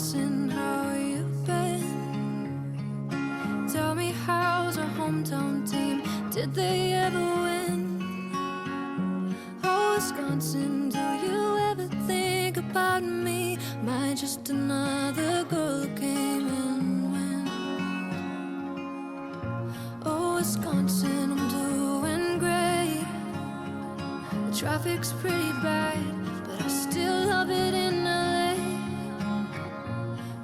Wisconsin, how you been? Tell me, how's our hometown team? Did they ever win? Oh, Wisconsin, do you ever think about me? Am I just another girl who came and went? Oh, Wisconsin, I'm doing great. The traffic's pretty bad, but I still love it in LA.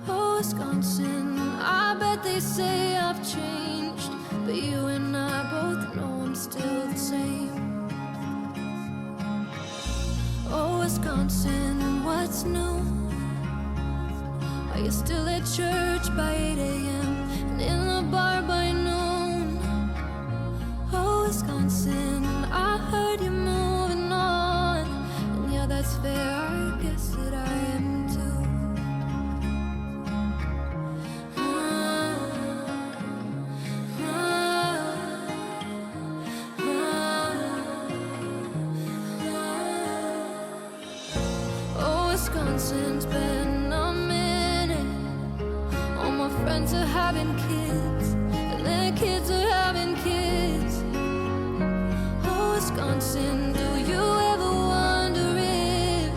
Oh, Wisconsin, I bet they say I've changed, but you and I both know I'm still the same. Oh, Wisconsin, what's new? Are you still at church by 8 a.m. and in the bar by noon? Oh, Wisconsin, I heard you're moving on, and yeah, that's fair, I guess that I am too. Oh, Wisconsin's been a minute. All my friends are having kids, and their kids are having kids. Oh, Wisconsin, do you ever wonder if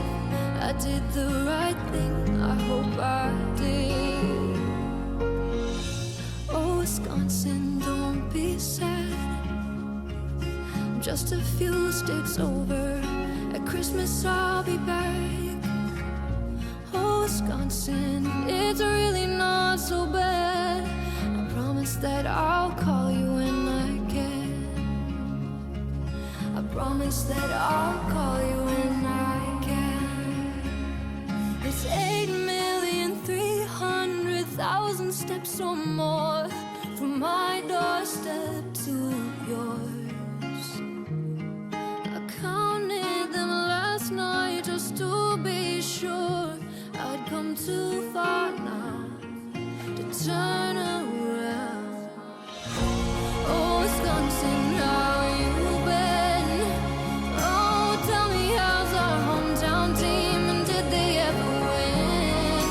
I did the right thing? I hope I did. Oh, Wisconsin, don't be sad. I'm just a few states over. At Christmas I'll be back. Oh, Wisconsin, it's really not so bad. I promise that I'll call you when I can. I promise that I'll call you when I can. It's 8,300,000 steps or more from my doorstep to yours. I counted them last night just to be sure I'd come too far now to turn around. Oh, Wisconsin, how you been? Oh, tell me, how's our hometown team, and did they ever win?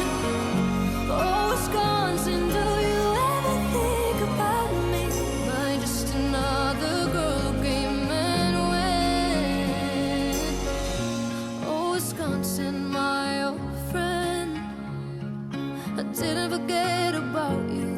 Oh, Wisconsin, do you ever think about me? Am I just another girl who came and went? Oh, Wisconsin, my old friend, I didn't forget about you.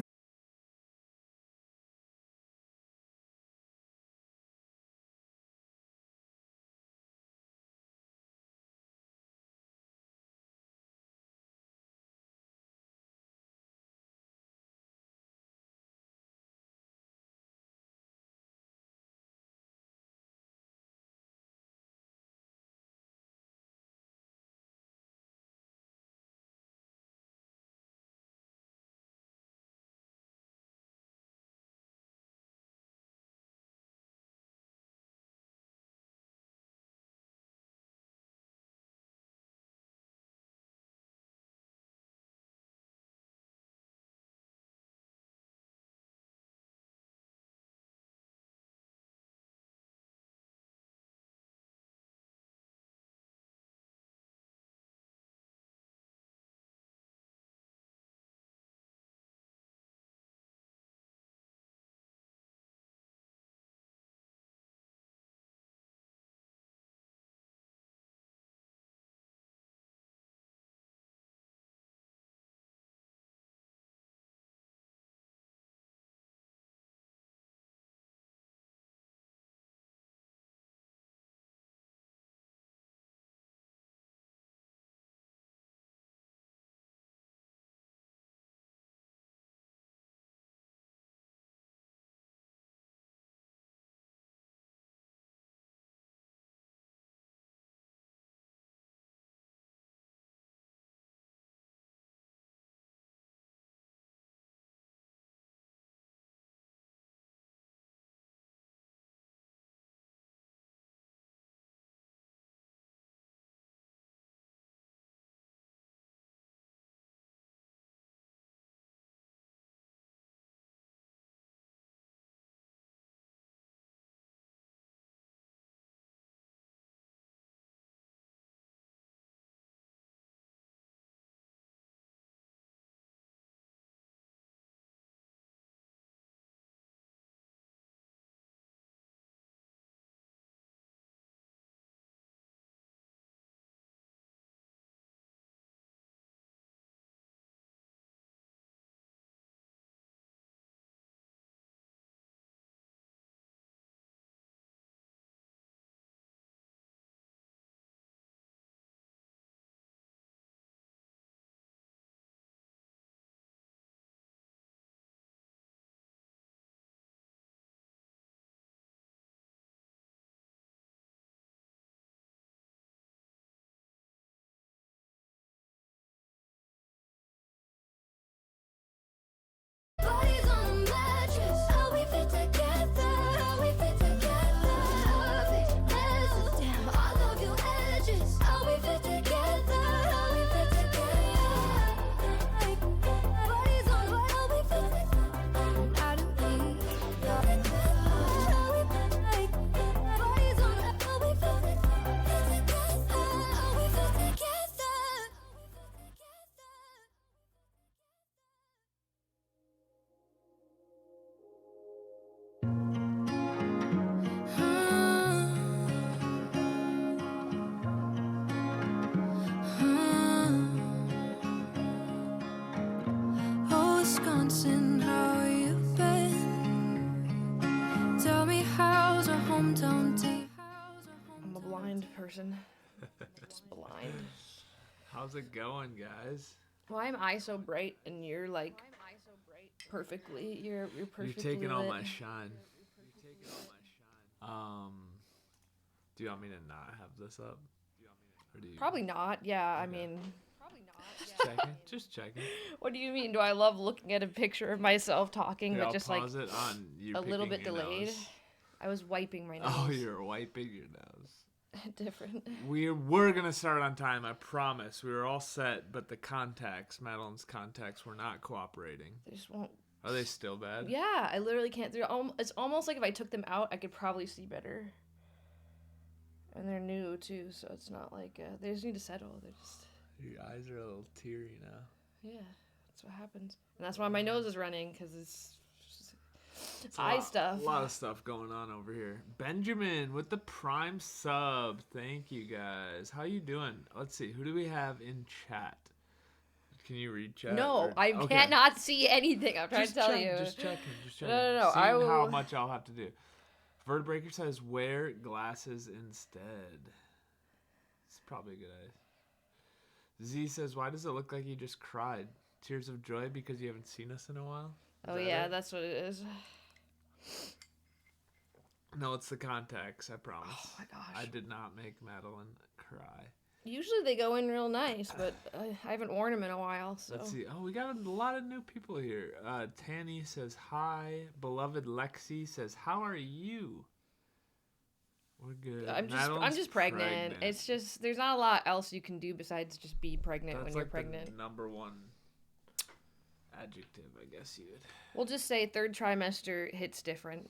person. Just blind. How's it going, guys? Why am I so bright and you're like perfectly? You're perfectly You're taking all lit. my shine. Do you want me to not have this up? Or do you... Probably not. Yeah, I Okay. mean, Just checking. Just checking. what do you mean? Do I love looking at a picture of myself talking, Here, but I'll just like pause it on you a little bit picking your delayed? nose. I was wiping my nose. Oh, you're wiping your nose. Different. We're gonna start on time, I promise. We were all set, but the contacts, Madeline's contacts, were not cooperating. They just won't. Are they still bad? Yeah, I literally can't. It's almost like if I took them out, I could probably see better. And they're new too, so it's not like they just need to settle. They're just. Your eyes are a little teary now. Yeah, that's what happens, and that's why my nose is running because it's eye stuff. A lot of stuff going on over here. Benjamin with the Prime sub. Thank you guys. How you doing? Let's see. Who do we have in chat? Can you read chat? No, I Okay. cannot see anything. I'm trying Just to tell check- you. Just checking. No. Seeing I how will- much I'll have to do. Vertebreaker says wear glasses instead. It's probably a good idea. Z says, why does it look like you just cried? Tears of joy because you haven't seen us in a while? Is Oh that yeah, it? that's what it is. No, it's the contacts, I promise. Oh my gosh. I did not make Madeline cry. Usually they go in real nice, but I haven't worn them in a while. So. Let's see. Oh, we got a lot of new people here. Tanny says hi. Beloved Lexi says, how are you? We're good. I'm Madeline's just pregnant. It's just there's not a lot else you can do besides just be pregnant when you're pregnant. The number one adjective, I guess you would. We'll just say third trimester hits different.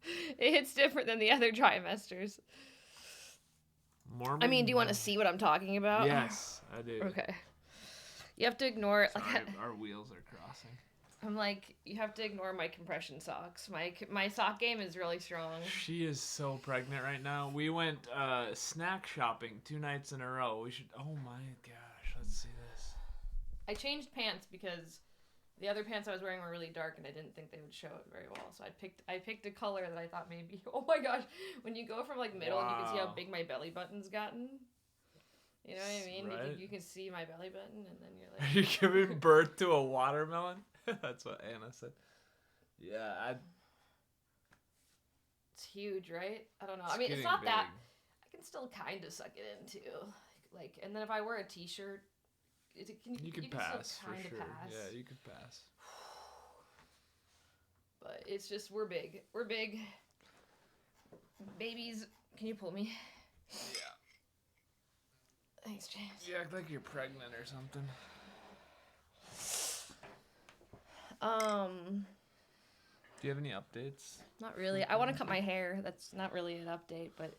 It hits different than the other trimesters. Mormon I mean, do you want to see what I'm talking about? Yes, I do. Okay. You have to ignore. Sorry, our wheels are crossing. I'm like, you have to ignore my compression socks. My sock game is really strong. She is so pregnant right now. We went snack shopping 2 nights in a row. We should. Oh my gosh, let's see this. I changed pants because the other pants I was wearing were really dark and I didn't think they would show it very well. So I picked a color that I thought maybe. Oh my gosh, when you go from like middle and you can see how Wow. big my belly button's gotten. You know what I mean? Right. You can see my belly button and then you're Are like. you giving birth to a watermelon? That's what Anna said. Yeah, It's huge, right? I don't know. it's I mean, it's getting not that. big. I can still kind of suck it in too. Like, and then if I wear a t-shirt, You could can pass still for kinda sure. pass. Yeah, you could pass. But it's just we're big. We're big. Babies, can you pull me? Yeah. Thanks, James. You act like you're pregnant or something. Do you have any updates? Not really. I want to cut my hair. That's not really an update, but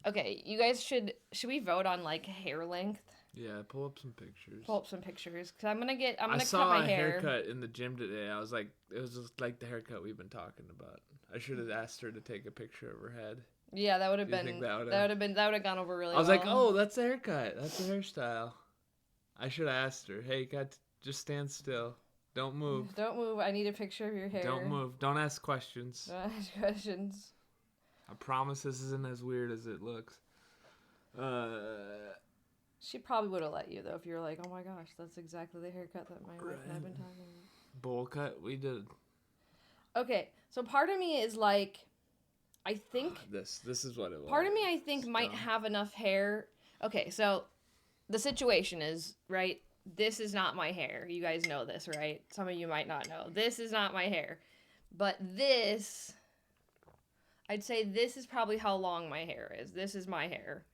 okay. You guys should we vote on like hair length? Yeah, pull up some pictures. Pull up some pictures because I'm gonna I cut saw my a hair. haircut in the gym today. I was like, it was just like the haircut we've been talking about. I should have asked her to take a picture of her head. Yeah, that would have Do you been think that would've- that would have gone over really I was well. like, oh, that's the haircut. That's the hairstyle. I should have asked her, hey, just stand still. Don't move. Don't move. I need a picture of your hair. Don't move. Don't ask questions. Don't ask questions. I promise this isn't as weird as it looks. She probably would have let you though if you were like, oh my gosh, that's exactly the haircut that my wife and I've been Right. talking about. Bowl cut, we did. Okay, so part of me is like, I think This is what it was. part of me I think might dumb. have enough hair. Okay, so the situation is, right? This is not my hair. You guys know this, right? Some of you might not know. This is not my hair. But this, I'd say this is probably how long my hair is. This is my hair.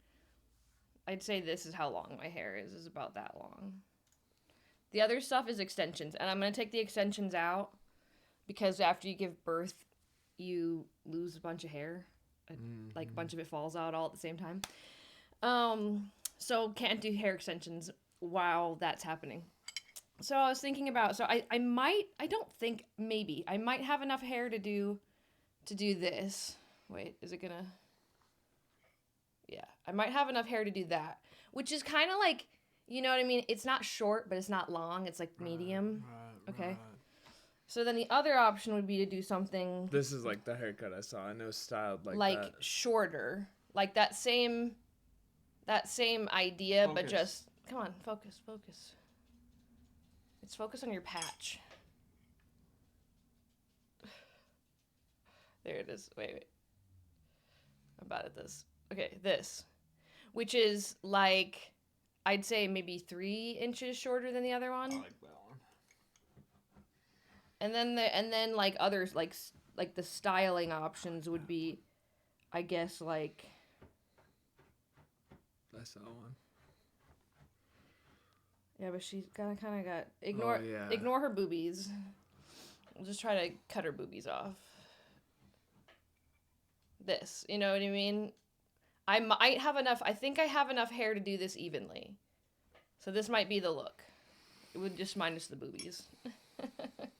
I'd say this is how long my hair is about that long. The other stuff is extensions, and I'm going to take the extensions out because after you give birth, you lose a bunch of hair. Like a bunch of it falls out all at the same time. So can't do hair extensions while that's happening. So I was thinking about, so I don't think, maybe, I might have enough hair to do this. Wait, is it gonna? Yeah, I might have enough hair to do that, which is kind of like, you know what I mean? It's not short, but it's not long. It's like medium. Right, Okay. right. So then the other option would be to do something This is like the haircut I saw. I know styled like like that. shorter. Like that same idea, but Focus. just come on, focus. It's focus on your patch. There it is. Wait. I'm bad at this. Okay, this. Which is like, I'd say maybe 3 inches shorter than the other one. I like that one. And then like others, like the styling options would be, I guess, like, I saw one. yeah, but she's kind of got, ignore yeah. ignore her boobies. We'll just try to cut her boobies off. This, you know what I mean? I might have enough, I think I have enough hair to do this evenly. So this might be the look. It would just minus the boobies.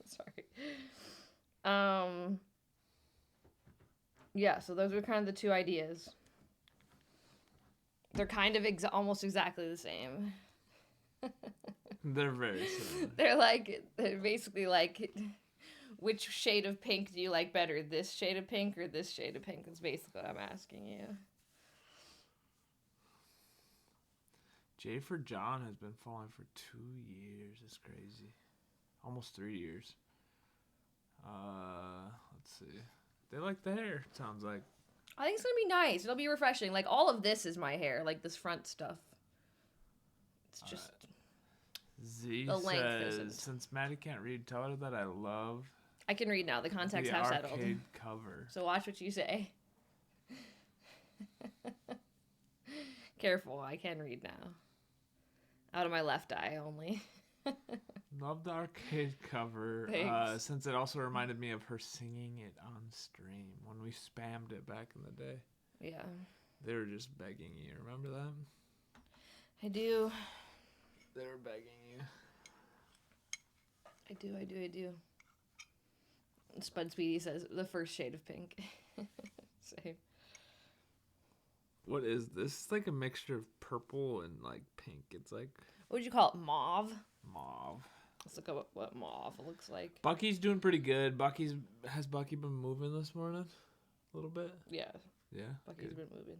Sorry. Yeah, so those are kind of the 2 ideas. They're kind of almost exactly the same. They're very similar. They're basically like, which shade of pink do you like better? This shade of pink or this shade of pink? That's basically what I'm asking you. J for John has been following for 2 years. It's crazy. Almost 3 years. Let's see. They like the hair, it sounds like. I think it's gonna be nice. It'll be refreshing. Like, all of this is my hair, like this front stuff. It's just Z the length says, isn't. since Maddie can't read, tell her that I love I can read now. The context the have arcade settled. cover. So watch what you say. Careful, I can read now. Out of my left eye only. Love the arcade cover. Thanks. Since it also reminded me of her singing it on stream when we spammed it back in the day. Yeah. They were just begging you. Remember that? I do. They were begging you. I do. Spud Speedy says the first shade of pink. Same. What is this? It's like a mixture of purple and like pink. It's like What would you call it? Mauve? mauve. Let's look up what mauve looks like. Bucky's doing pretty good. Has Bucky been moving this morning? A little bit? Yeah, Yeah. Bucky's good. been moving.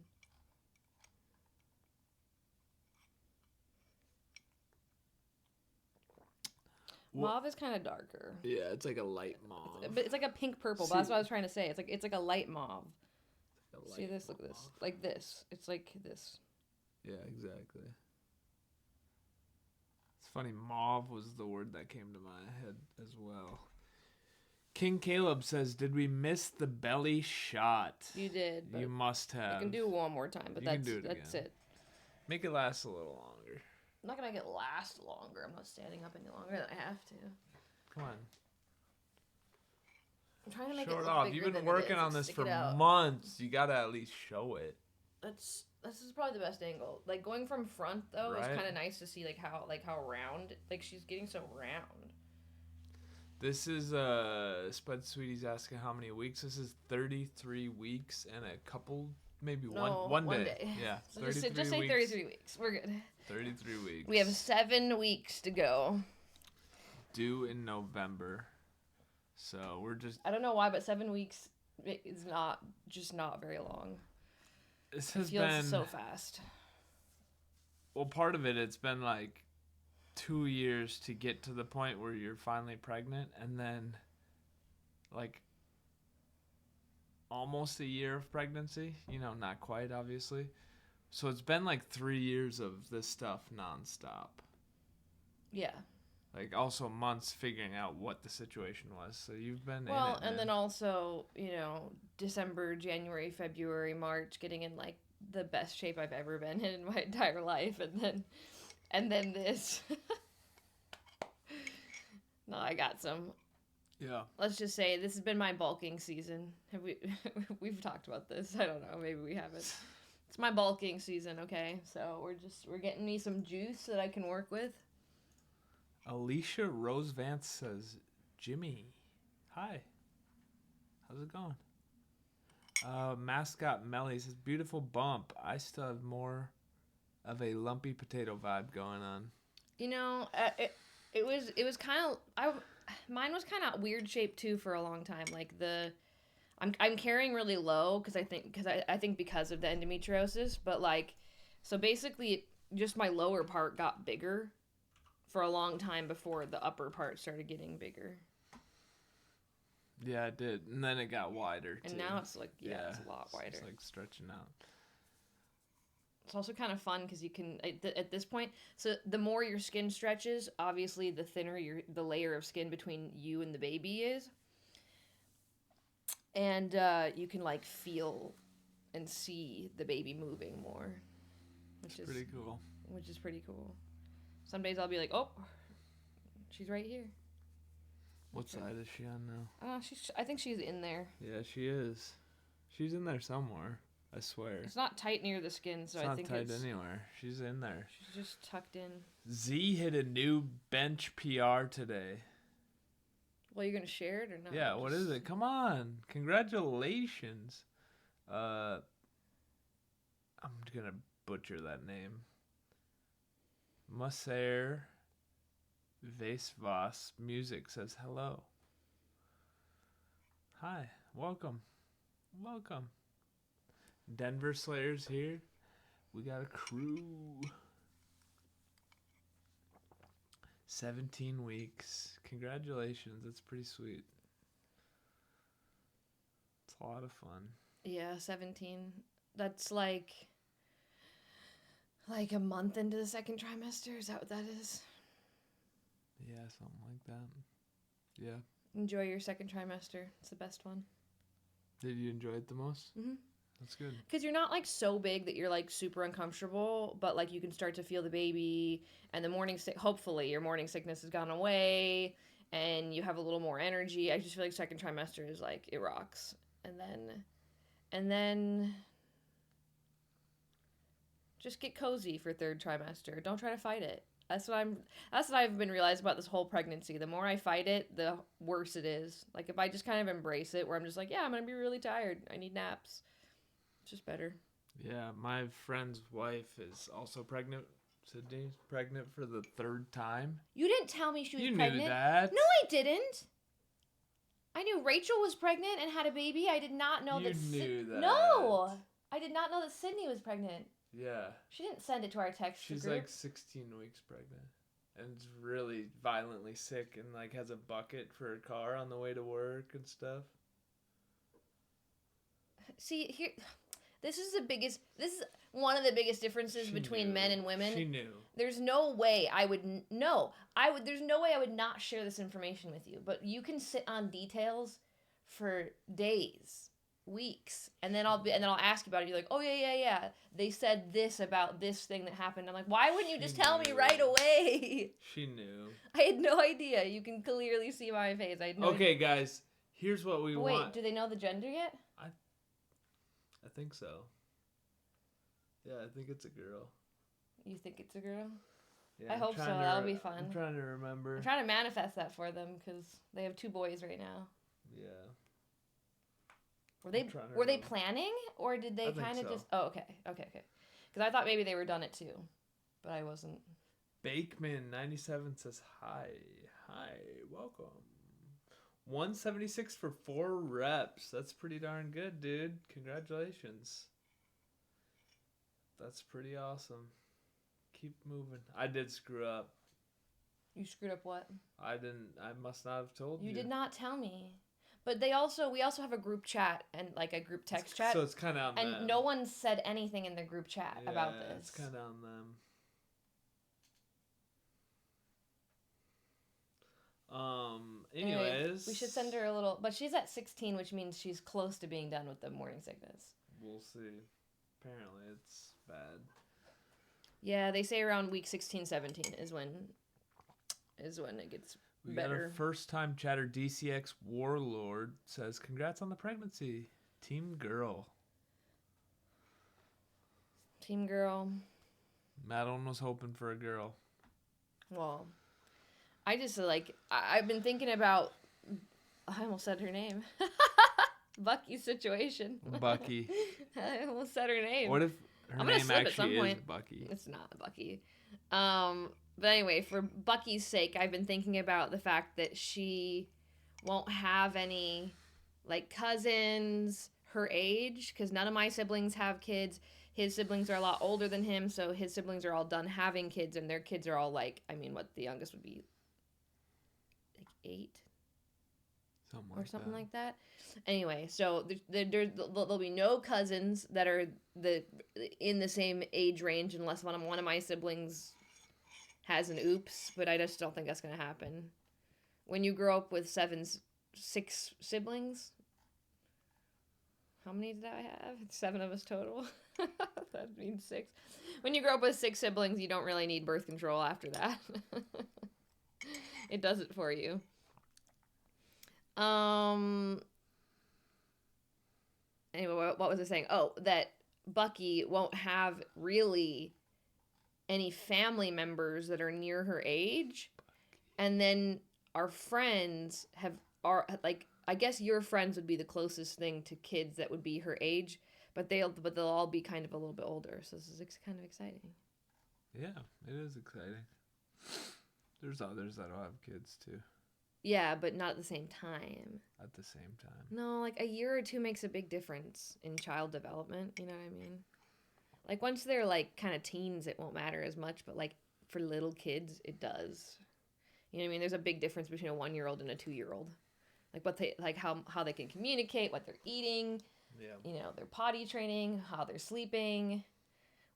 Mauve is kind of darker. Yeah, it's like a light mauve. But it's like a pink purple, but that's what I was trying to say. It's like a light mauve. See this? Look at this. Like this. It's like this. Yeah, exactly. It's funny, mauve was the word that came to my head as well. King Caleb says, did we miss the belly shot? You did. But You must have. I can do one more time, but You can that's do it that's again. it. Make it last a little longer. I'm not gonna make it last longer. I'm not standing up any longer than I have to. Come on. I'm trying to make Show it it look off. bigger You've been than it working is on and this stick for it out. months. You gotta at least show it. This is probably the best angle. Like going from front though is Right. kind of nice to see like how round, like she's getting so round. This is Spud Sweetie's asking how many weeks. This is 33 weeks and a couple, maybe No, one day. Yeah, So just say 33 weeks. We're good. 33 weeks. We have 7 weeks to go. Due in November. So we're just. I don't know why, but 7 weeks is not very long. This It has feels been so fast. Well, part of it's been like 2 years to get to the point where you're finally pregnant, and then like almost a year of pregnancy. You know, not quite, obviously. So it's been like 3 years of this stuff nonstop. Yeah. Like also months figuring out what the situation was. So you've been in Well, it, and man. then also, December, January, February, March, getting in like the best shape I've ever been in my entire life, and then this. No, I got some. Yeah. Let's just say this has been my bulking season. Have we've talked about this? I don't know. Maybe we haven't. It's my bulking season, okay? So we're getting me some juice that I can work with. Alicia Rose Vance says, Jimmy, hi. How's it going? Mascot Melly says, beautiful bump. I still have more of a lumpy potato vibe going on. It was kind of mine was kind of weird shape too for a long time. Like I'm carrying really low because I think because of the endometriosis, but like, so basically just my lower part got bigger for a long time before the upper part started getting bigger. Yeah, it did. And then it got wider, too. And now it's like, it's a lot wider. It's like stretching out. It's also kind of fun because you can, at this point, so the more your skin stretches, obviously the thinner the layer of skin between you and the baby is. And you can like feel and see the baby moving more. Which is pretty cool. Which is pretty cool. Some days I'll be like, oh, she's right here. What side is she on now? I think she's in there. Yeah, she is. She's in there somewhere. I swear. It's not tight near the skin, so I think it's not tight anywhere. She's in there. She's just tucked in. Z hit a new bench PR today. Well, you're gonna share it or not? Yeah, what is it? Come on. Congratulations. I'm gonna butcher that name. Maser Vesvas Music says hello. Hi, welcome. Denver Slayer's here. We got a crew. 17 weeks. Congratulations. That's pretty sweet. It's a lot of fun. Yeah, 17. That's like a month into the second trimester. Is that what that is? Yeah, something like that. Yeah. Enjoy your second trimester. It's the best one. Did you enjoy it the most? Mm-hmm. That's good. Because you're not like so big that you're like super uncomfortable, but like you can start to feel the baby, and the hopefully your morning sickness has gone away and you have a little more energy. I just feel like second trimester is like, it rocks. And then just get cozy for third trimester. Don't try to fight it. That's what I've been realizing about this whole pregnancy. The more I fight it, the worse it is. Like if I just kind of embrace it, where I'm just like, yeah, I'm going to be really tired. I need naps. It's just better. Yeah, my friend's wife is also pregnant. Sydney's pregnant for the third time. You didn't tell me she was pregnant. You knew that. No, I didn't. I knew Rachel was pregnant and had a baby. I did not know that. You knew that. No, I did not know that Sydney was pregnant. Yeah. She didn't send it to our text She's group. like 16 weeks pregnant and is really violently sick and like has a bucket for her car on the way to work and stuff. See, here, this is one of the biggest differences between men and women. She knew. There's no way I would there's no way I would not share this information with you, but you can sit on details for days, weeks, and then I'll ask you about it. You're like, oh yeah. They said this about this thing that happened. I'm like, why wouldn't you just tell me right away? She knew. I had no idea. You can clearly see my face. I had no idea. Okay, guys, here's what we want. Wait, do they know the gender yet? I think so. Yeah, I think it's a girl. You think it's a girl? Yeah, I hope so. That'll be fun. I'm trying to remember. I'm trying to manifest that for them because they have 2 boys right now. Yeah. Were they planning, or did they kind of just? Oh, okay. Because I thought maybe they were done it too, but I wasn't. Bakeman97 says hi, welcome. 176 for 4 reps. That's pretty darn good, dude. Congratulations. That's pretty awesome. Keep moving. I did screw up. You screwed up what? I must not have told you. You did not tell me. But we also have a group chat and like a group text chat. So it's kind of on them. And no one said anything in the group chat about this. It's kind of on them. Anyways, we should send her a little, but she's at 16, which means she's close to being done with the morning sickness. We'll see. Apparently it's bad. Yeah, they say around week 16, 17 is when it gets We better. got a first time chatter. DCX Warlord says, congrats on the pregnancy. Team girl. Team girl. Madeline was hoping for a girl. Well, I just I've been thinking about, I almost said her name. Bucky's situation. Bucky. I almost said her name. What if her name actually is Bucky? It's not Bucky. But anyway, for Bucky's sake, I've been thinking about the fact that she won't have any like cousins her age, because none of my siblings have kids. His siblings are a lot older than him, so his siblings are all done having kids, and their kids are all like, I mean, what the youngest would be, like 8 or something like that. Anyway, so there'll be no cousins that are in the same age range unless one of my siblings has an oops, but I just don't think that's gonna happen. When you grow up with 6 siblings, how many did I have? 7 of us total. That means 6. When you grow up with 6 siblings, you don't really need birth control after that. It does it for you. Anyway, what was I saying? Oh, that Bucky won't have really any family members that are near her age. And then our friends are like, I guess your friends would be the closest thing to kids that would be her age, but they'll all be kind of a little bit older. So this is kind of exciting. Yeah, it is exciting. There's others that'll have kids too. Yeah, but not at the same time. At the same time. No, like a year or 2 makes a big difference in child development. You know what I mean? Like once they're like kind of teens, it won't matter as much. But like for little kids, it does. You know what I mean? There's a big difference between a 1-year-old and a 2-year-old. Like what they like, how they can communicate, what they're eating. Yeah. You know, their potty training, how they're sleeping,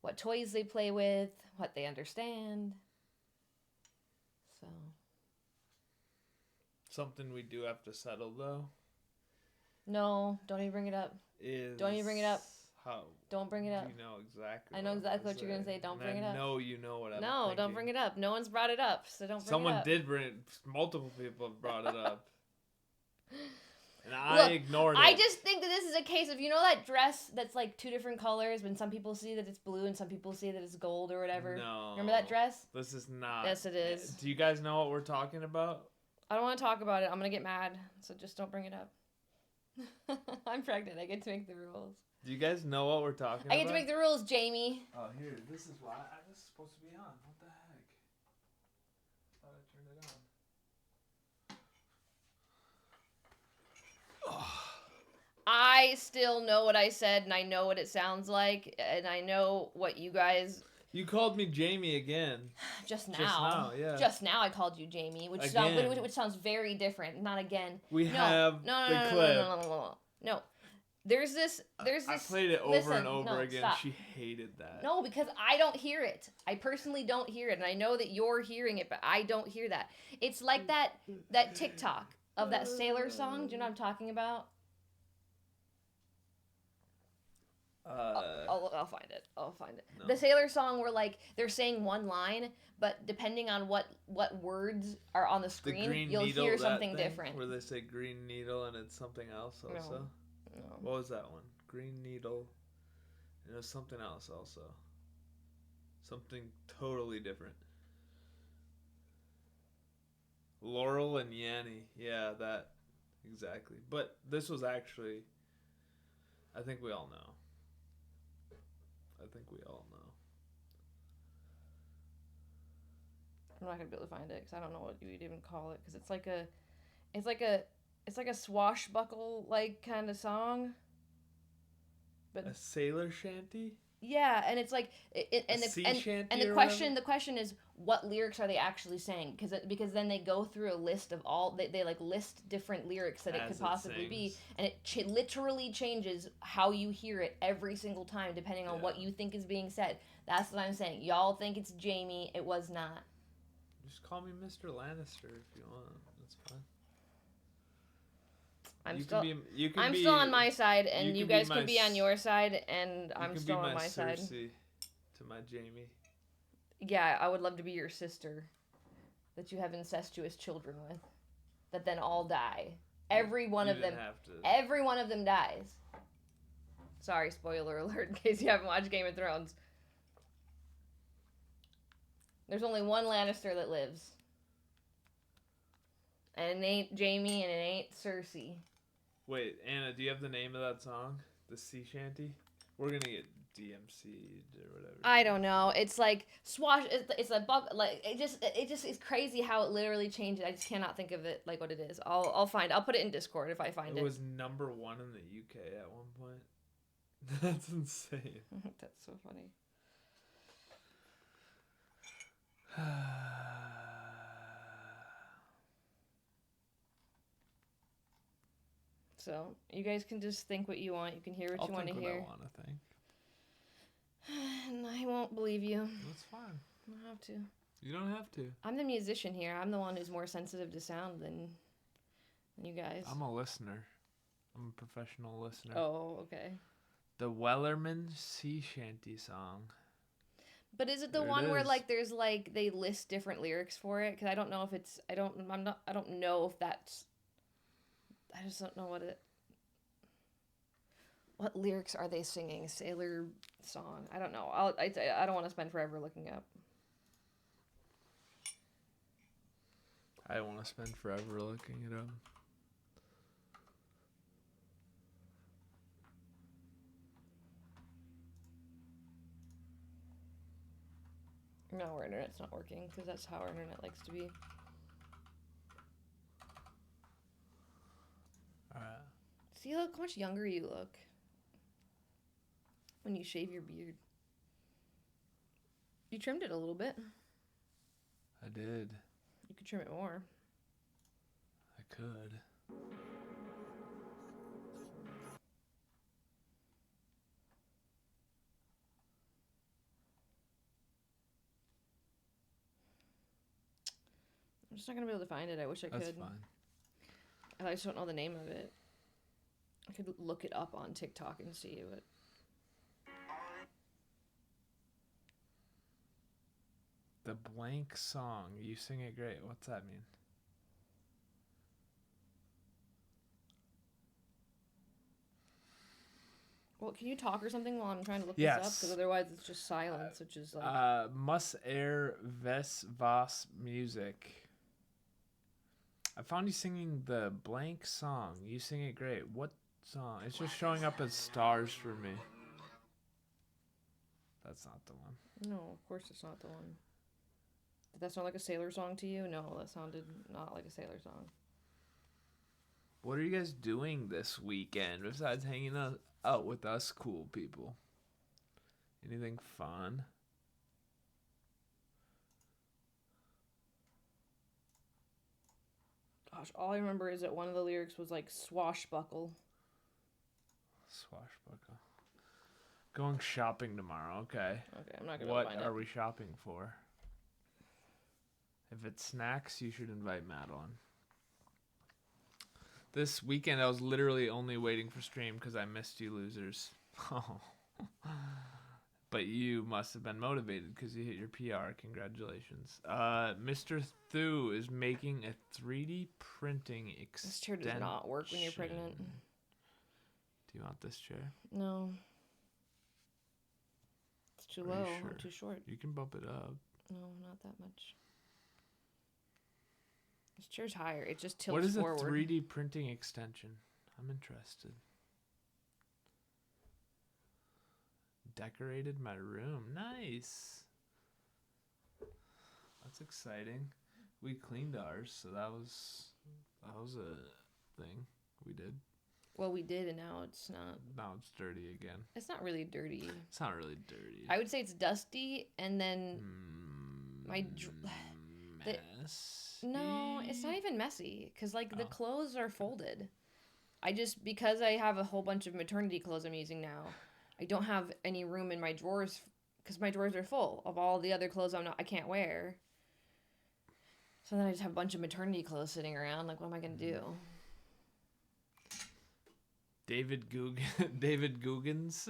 what toys they play with, what they understand. So. Something we do have to settle though. No, don't even bring it up. Don't even bring it up. How? Don't bring it up. You know exactly. I know exactly what you're gonna say. Don't bring it up. No, you know what I'm No, thinking. don't bring it up. No one's brought it up, so don't bring Someone it up. did bring it. Multiple people have brought it up. And I ignored it. I just think that this is a case of, you know that dress that's like 2 different colors when some people see that it's blue and some people see that it's gold or whatever? No. Remember that dress? This is not. Yes, it is. Do you guys know what we're talking about? I don't want to talk about it. I'm going to get mad, so just don't bring it up. I'm pregnant. I get to make the rules. Do you guys know what we're talking about? I get to make the rules, Jamie. Oh, here. This is why I was supposed to be on. What the heck? I thought I turned it on. I still know what I said, and I know what it sounds like, and I know what you guys... You called me Jamie again. Just now. Just now, yeah. Just now I called you Jamie, which sounds very different. Not again. We have the clip. No. There's this. I played it over and over again. Stop. She hated that. No, because I don't hear it. I personally don't hear it, and I know that you're hearing it, but I don't hear that. It's like that TikTok of that Sailor song. Do you know what I'm talking about? I'll find it. No. The Sailor song where like they're saying one line, but depending on what words are on the screen, you'll needle, hear something different. Where they say green needle and it's something else also. No. What was that one? Green needle. And it was something else also. Something totally different. Laurel and Yanny. Yeah, that exactly. But this was actually, I think we all know. I'm not gonna be able to find it because I don't know what you would even call it, because it's like a swashbuckle like kind of song. But a sailor shanty. Yeah, and it's like the question is, what lyrics are they actually saying? Because then they go through a list of all they like list different lyrics that it could possibly be, and it literally changes how you hear it every single time depending on what you think is being said. That's what I'm saying. Y'all think it's Jamie. It was not. Just call me Mr. Lannister if you want. That's fine. I'm still on my side, and you guys can be on your side, and I'm still on my side. Cersei to my Jamie. Yeah, I would love to be your sister that you have incestuous children with, that then all die. Every one of them dies. Sorry, spoiler alert in case you haven't watched Game of Thrones. There's only one Lannister that lives. And it ain't Jamie and it ain't Cersei. Wait, Anna, do you have the name of that song? The sea shanty? We're gonna get DMC'd or whatever. I don't know. It's like swash. It's a bug. Like it just is crazy how it literally changed. I just cannot think of it like what it is. I'll find. I'll put it in Discord if I find It it. was number 1 in the UK at one point. That's insane. That's so funny. So you guys can just think what you want. You can hear what I'll you want to think what hear. I want to think. And I won't believe you. That's fine. I don't have to. You don't have to. I'm the musician here. I'm the one who's more sensitive to sound than you guys. I'm a listener. I'm a professional listener. Oh, okay. The Wellerman Sea Shanty song. But is it the There it one where is. like there's like they list different lyrics for it? Because I don't know if it's I don't know if that's I just don't know what lyrics are they singing? Sailor song. I don't know. I don't want to spend forever looking up. I don't want to spend forever looking it up. No, our internet's not working because that's how our internet likes to be. Alright. See, look how much younger you look when you shave your beard. You trimmed it a little bit. I did. You could trim it more. I could. I'm just not gonna be able to find it. I wish I That's could. fine. I just don't know the name of it. I could look it up on TikTok and see what. The blank song. You sing it great. What's that mean? Well, can you talk or something while I'm trying to look this Yes. up? Because otherwise it's just silence, which is like. Mus air ves vas music. I found you singing the blank song. You sing it great. What song? It's just showing up as stars for me. That's not the one. No, of course it's not the one. Did that sound like a sailor song to you? No, that sounded not like a sailor song. What are you guys doing this weekend besides hanging out with us cool people? Anything fun? Gosh, all I remember is that one of the lyrics was like swashbuckle. Swashbuckle. Going shopping tomorrow. Okay. Okay, I'm not gonna What find are it. we shopping for? If it's snacks, you should invite Madeline. This weekend, I was literally only waiting for stream because I missed you losers. Oh. But you must have been motivated because you hit your PR. Congratulations. Mr. Thu is making a 3D printing extension. This chair does not work when you're pregnant. Do you want this chair? No. It's too Are you low. sure? I'm too short. You can bump it up. No, not that much. This chair's higher. It just tilts What is forward. a 3D printing extension? I'm interested. Decorated my room. Nice. That's exciting. We cleaned ours, so that was a thing we did. Well, we did, and now it's not. Now it's dirty again. It's not really dirty. It's not really dirty. I would say it's dusty, and then my the- messy. no, it's not even messy because like the Oh. clothes are folded. Because I have a whole bunch of maternity clothes I'm using now. I don't have any room in my drawers because my drawers are full of all the other clothes I can't wear. So then I just have a bunch of maternity clothes sitting around. Like, what am I gonna do? David Googans.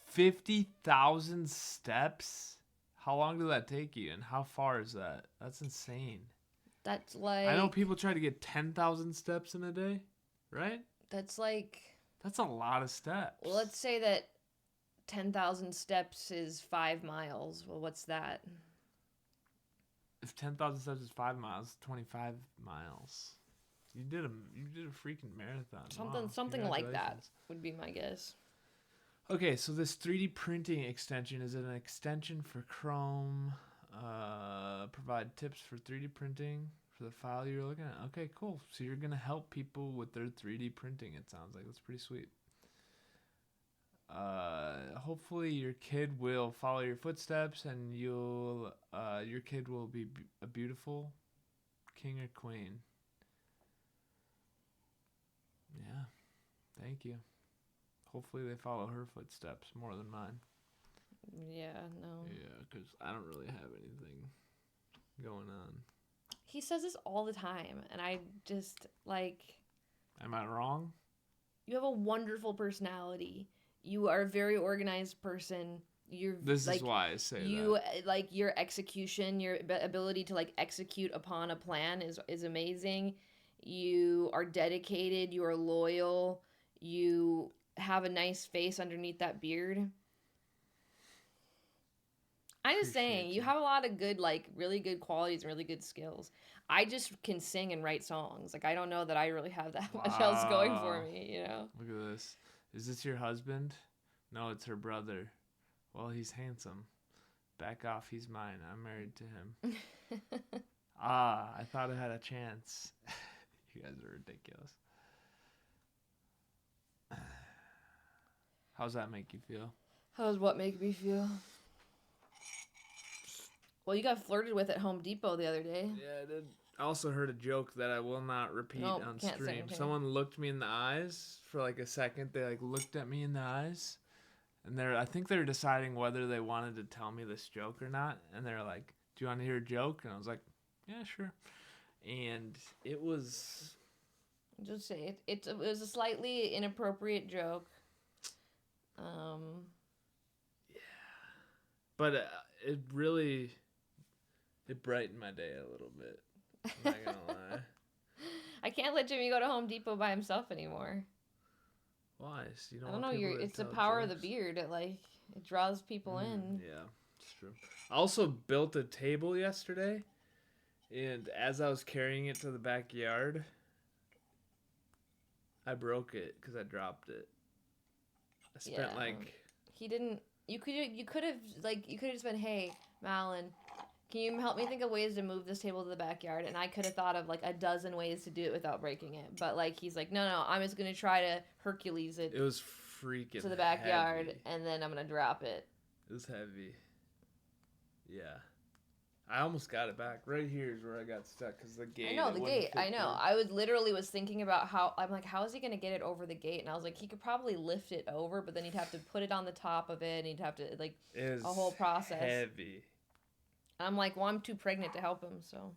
50,000 steps? How long did that take you, and how far is that? That's insane. That's like I know people try to get 10,000 steps in a day, right? that's like That's a lot of steps. well, let's say that 10,000 steps is 5 miles. Well, what's that? If 10,000 steps is 5 miles, 25 miles. You did a freaking marathon. Something like that Congratulations. would be my guess. Okay, so this 3D printing extension is it an extension for Chrome? Provide tips for 3D printing for the file you're looking at. Okay, cool. So you're gonna help people with their 3D printing. It sounds like that's pretty sweet. Hopefully your kid will follow your footsteps, and your kid will be a beautiful king or queen. Yeah, thank you. Hopefully they follow her footsteps more than mine. Yeah, no. Yeah, because I don't really have anything going on. He says this all the time, and I just, like... Am I wrong? You have a wonderful personality. You are a very organized person. This is why I say that. Like, your execution, your ability to, like, execute upon a plan is amazing. You are dedicated. You are loyal. You have a nice face underneath that beard. I'm just saying, you have a lot of good, like, really good qualities and really good skills. I just can sing and write songs. Like, I don't know that I really have that much else going for me, you know? Look at this. Is this your husband? No, it's her brother. Well, he's handsome. Back off, he's mine. I'm married to him. I thought I had a chance. You guys are ridiculous. How's that make you feel? How does what make me feel? Well, you got flirted with at Home Depot the other day. Yeah, I did. I also heard a joke that I will not repeat on stream. Someone looked me in the eyes for like a second. They like looked at me in the eyes, and I think they're deciding whether they wanted to tell me this joke or not. And they're like, "Do you want to hear a joke?" And I was like, "Yeah, sure." And it was. Just say it. It was a slightly inappropriate joke. Yeah. But it really. It brightened my day a little bit. I'm not gonna lie. I can't let Jimmy go to Home Depot by himself anymore. Why? So you I don't know. It's the power of the beard. It draws people in. Yeah, it's true. I also built a table yesterday, and as I was carrying it to the backyard, I broke it because I dropped it. I spent He didn't. You could have just been, "Hey, Malin, can you help me think of ways to move this table to the backyard?" And I could have thought of like a dozen ways to do it without breaking it. But like he's like, no, I'm just gonna try to Hercules it. It was freaking to the backyard, heavy. And then I'm gonna drop it. It was heavy. Yeah, I almost got it back. Right here is where I got stuck because the gate. I know the gate. I know. I was thinking about how how is he gonna get it over the gate? And I was like, he could probably lift it over, but then he'd have to put it on the top of it, and he'd have to like a whole process. Heavy. I'm like, well, I'm too pregnant to help him, so.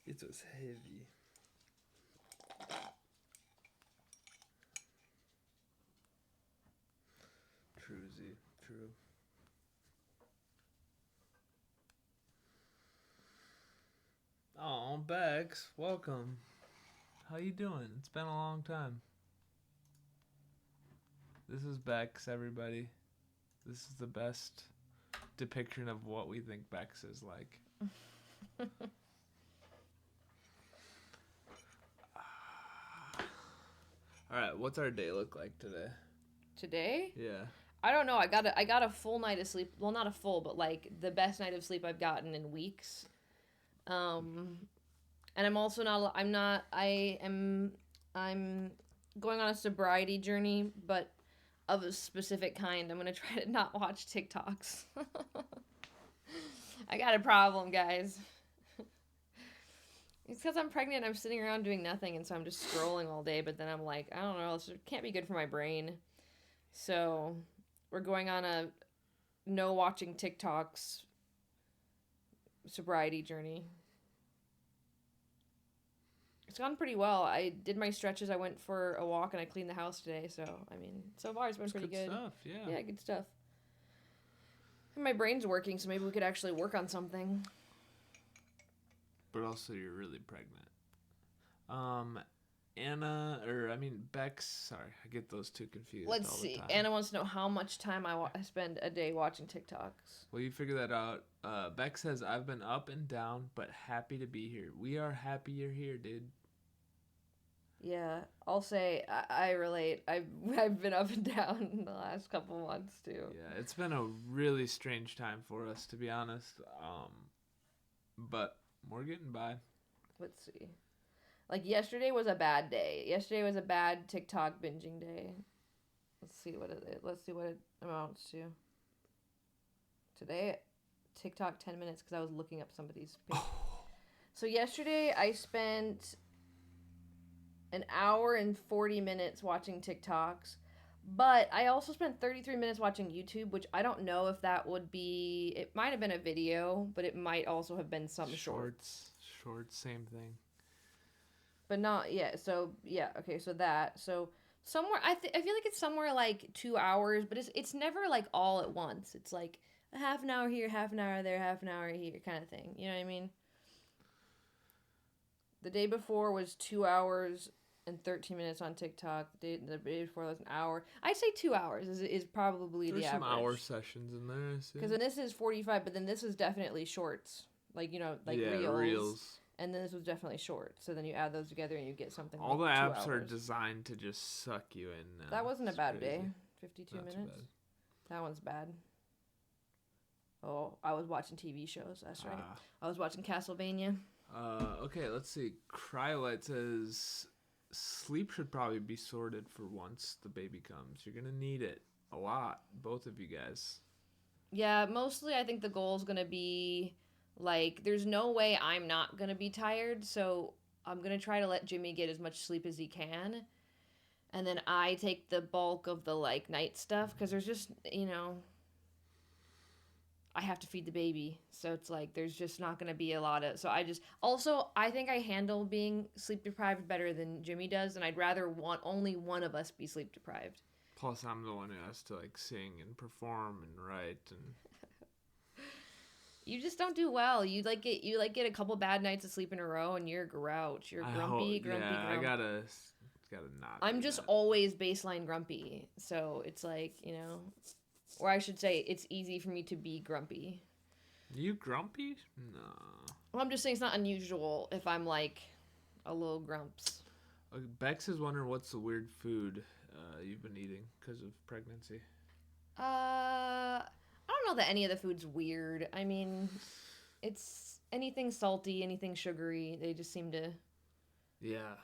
It was heavy. True, Z. True. Oh, Bex, welcome. How you doing? It's been a long time. This is Bex, everybody. This is the best depiction of what we think Bex is like. All right, what's our day look like today? Today? Yeah. I don't know. I got a full night of sleep. Well, not a full, but like the best night of sleep I've gotten in weeks. And I'm also not. I'm going on a sobriety journey, but of a specific kind. I'm gonna try to not watch TikToks. I got a problem, guys. It's because I'm pregnant. I'm sitting around doing nothing, and so I'm just scrolling all day. But then I'm like, I don't know. It can't be good for my brain. So we're going on a no watching TikToks sobriety journey. It's gone pretty well. I did my stretches. I went for a walk and I cleaned the house today. So, I mean, so far it's been pretty good. Stuff, yeah. Yeah, good stuff. And my brain's working, so maybe we could actually work on something. But also, you're really pregnant. Bex. Sorry, I get those two confused. Let's all see. The time. Anna wants to know how much time I spend a day watching TikToks. Well, you figure that out. Beck says, I've been up and down, but happy to be here. We are happy you're here, dude. Yeah, I'll say I relate. I've been up and down in the last couple months too. Yeah, it's been a really strange time for us, to be honest. But we're getting by. Let's see. Like yesterday was a bad day. Yesterday was a bad TikTok binging day. Let's see what it amounts to. Today, TikTok 10 minutes because I was looking up somebody's page. So yesterday I spent an hour and 40 minutes watching TikToks, but I also spent 33 minutes watching YouTube, which I don't know if that would be, it might have been a video, but it might also have been some shorts. Shorts, same thing. But not, yeah, so, yeah, okay, so that, so somewhere, I feel like it's somewhere like 2 hours, but it's never like all at once. It's like a half an hour here, half an hour there, half an hour here kind of thing. You know what I mean? The day before was 2 hours and 13 minutes on TikTok. The day before was an hour. I'd say 2 hours is probably There's the average. some hour sessions in there. Because then this is 45, but then this is definitely shorts. Like, you know, like yeah, reels. And then this was definitely short. So then you add those together and you get something All like the 2 apps are hours. designed to just suck you in now. That wasn't a It's bad crazy. day. 52 Not too minutes. That one's bad. Oh, I was watching TV shows. That's right. I was watching Castlevania. Okay, let's see. Cryolite says, sleep should probably be sorted for once the baby comes. You're going to need it a lot, both of you guys. Yeah, mostly I think the goal is going to be, like, there's no way I'm not going to be tired, so I'm going to try to let Jimmy get as much sleep as he can. And then I take the bulk of the, like, night stuff, because there's just, you know, I have to feed the baby. So it's like, there's just not going to be a lot of, so I think I handle being sleep deprived better than Jimmy does, and I'd rather only one of us be sleep deprived. Plus, I'm the one who has to, like, sing and perform and write and... You just don't do well. You get a couple bad nights of sleep in a row, and you're a grouch. You're grumpy. I gotta not. I'm do just that. always baseline grumpy, so it's like, you know, or I should say, it's easy for me to be grumpy. You grumpy? No. Well, I'm just saying it's not unusual if I'm like a little grumps. Bex is wondering what's the weird food you've been eating because of pregnancy. I don't know that any of the food's weird. I mean, it's anything salty, anything sugary. They just seem to. Yeah.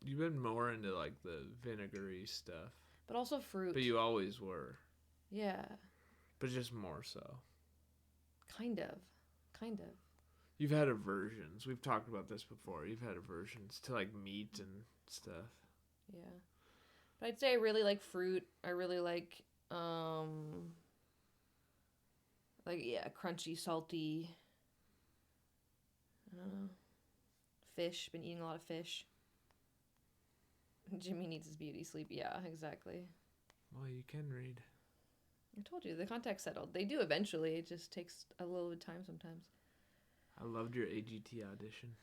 You've been more into, like, the vinegary stuff. But also fruit. But you always were. Yeah. But just more so. Kind of. You've had aversions. We've talked about this before. You've had aversions to, like, meat and stuff. Yeah. But I'd say I really like fruit. I really like, crunchy, salty. Fish. Been eating a lot of fish. Jimmy needs his beauty sleep. Yeah, exactly. Well, you can read. I told you, the contact's settled. They do eventually. It just takes a little bit of time sometimes. I loved your AGT audition.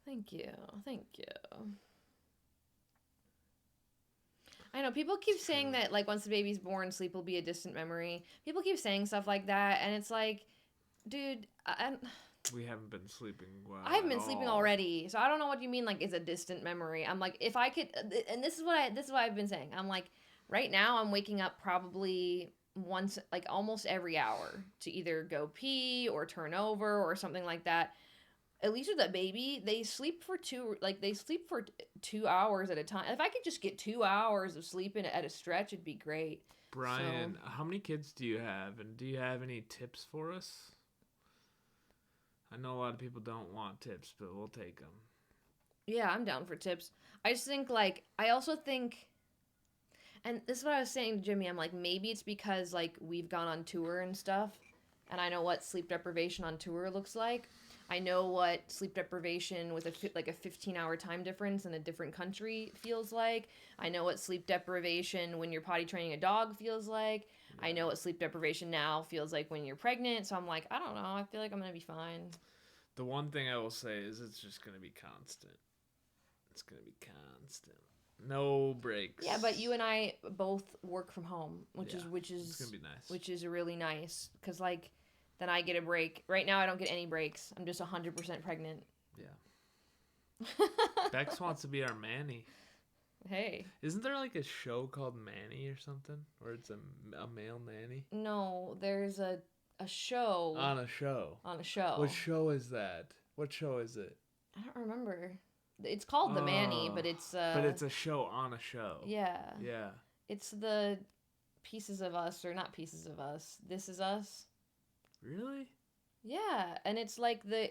Thank you. I know, people keep saying that, like, once the baby's born, sleep will be a distant memory. People keep saying stuff like that, and it's like, dude, We haven't been sleeping well. I haven't been sleeping already, so I don't know what you mean, like, it's a distant memory. I'm like, if I could, and this is what I've been saying. I'm like, right now I'm waking up probably once, like, almost every hour to either go pee or turn over or something like that. At least with a baby, they sleep for 2 hours at a time. If I could just get 2 hours of sleep in at a stretch, it'd be great. Brian, how many kids do you have, and do you have any tips for us? I know a lot of people don't want tips, but we'll take them. Yeah, I'm down for tips. I just think, like, I also think, and this is what I was saying to Jimmy, I'm like, maybe it's because, like, we've gone on tour and stuff, and I know what sleep deprivation on tour looks like. I know what sleep deprivation with a 15-hour time difference in a different country feels like. I know what sleep deprivation when you're potty training a dog feels like. Yeah. I know what sleep deprivation now feels like when you're pregnant. So I'm like, I don't know. I feel like I'm going to be fine. The one thing I will say is it's just gonna be constant. It's gonna be constant. No breaks. Yeah, but you and I both work from home, which Yeah, is it's gonna be nice. which is really nice because like then I get a break. Right now I don't get any breaks. I'm just 100% pregnant. Yeah. Bex wants to be our Manny. Hey. Isn't there like a show called Manny or something, where it's a male nanny No, there's a show on a show? on a show. What show is that? What show is it? I don't remember. It's called The Manny, but it's But it's a show on a show. yeah. Yeah. It's the Pieces of Us, or not Pieces of Us. This Is Us. Really? Yeah, and it's like the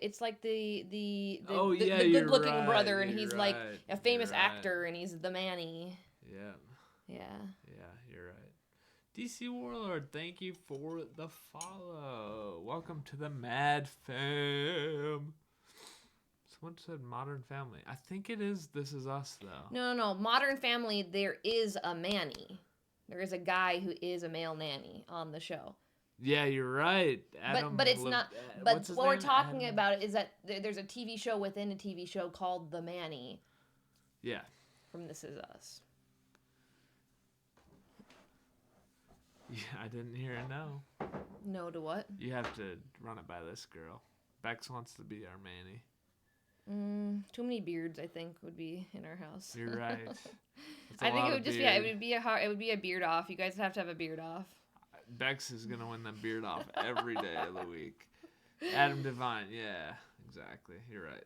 Oh, the, yeah, the you're good-looking right, brother, and you're he's like right, a famous you're right. actor, and he's the Manny. Yeah. Yeah. Yeah, you're right. DC Warlord, thank you for the follow. Welcome to the Mad Fam. Someone said Modern Family. I think it is This Is Us, though. No. Modern Family, there is a Manny. There is a guy who is a male nanny on the show. Yeah, you're right. Adam But it's not. But what's his what we're name? talking Adam- about is that there's a TV show within a TV show called The Manny Yeah. from This Is Us. Yeah, I didn't hear it, no. No to what? You have to run it by this girl. Bex wants to be our Manny. Too many beards, I think, would be in our house. You're right. That's a I think lot it of would just beard. it would be a beard off. You guys would have to have a beard off. Bex is gonna win the beard off every day of the week. Adam Devine, yeah, exactly. You're right.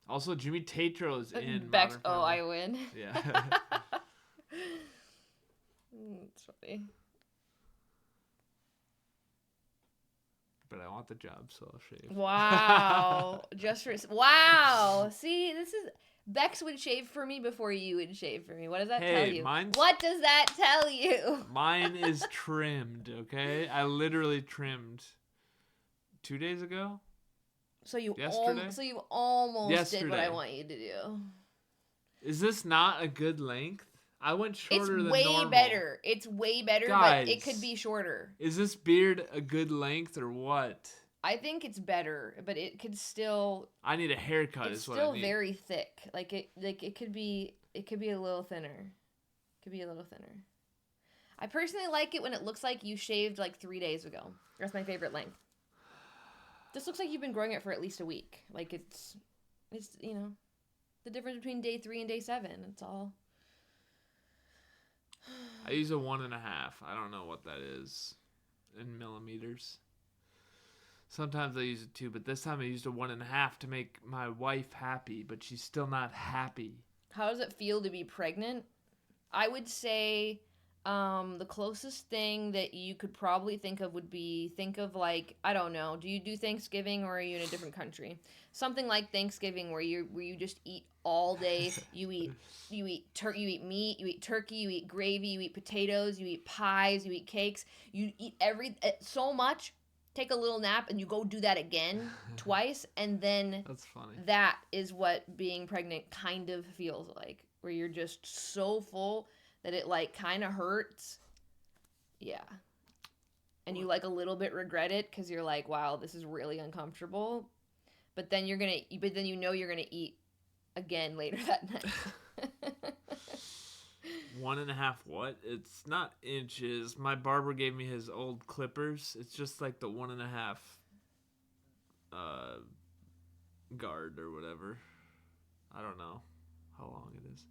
Also, Jimmy Tatro's in Bex. Modern Oh, Family. I win. Yeah. It's funny. But I want the job, so I'll shave. Wow. Wow. See, this is Bex would shave for me before you would shave for me. What does that tell you? mine's- What does that tell you? Mine is trimmed, okay? I literally trimmed 2 days ago. So you Yesterday? almost did what I Yesterday. want you to do. Is this not a good length? I went shorter It's than way normal. better. It's way better, but it Guys. could be shorter. Is this beard a good length or what? I think it's better, but it could still I need a haircut it's is what still I need. very thick. It could be a little thinner. Could be a little thinner. I personally like it when it looks like you shaved like 3 days ago. That's my favorite length. This looks like you've been growing it for at least a week. Like it's the difference between day 3 and day 7. It's all. I use a 1.5. I don't know what that is in millimeters. Sometimes I use a 2, but this time I used a 1.5 to make my wife happy, but she's still not happy. How does it feel to be pregnant? I would say the closest thing that you could probably think of would be like, I don't know, do you do Thanksgiving or are you in a different country? Something like Thanksgiving where you just eat all day. You eat meat, you eat turkey, you eat gravy, you eat potatoes, you eat pies, you eat cakes. You eat so much. Take a little nap and you go do that again twice, and then That's funny. that is what being pregnant kind of feels like, where you're just so full that it like kind of hurts. Yeah. And you like a little bit regret it because you're like, wow, this is really uncomfortable. But then you're gonna eat again later that night. 1.5 what? It's not inches. My barber gave me his old clippers. It's just like the 1.5 guard or whatever. I don't know how long it is.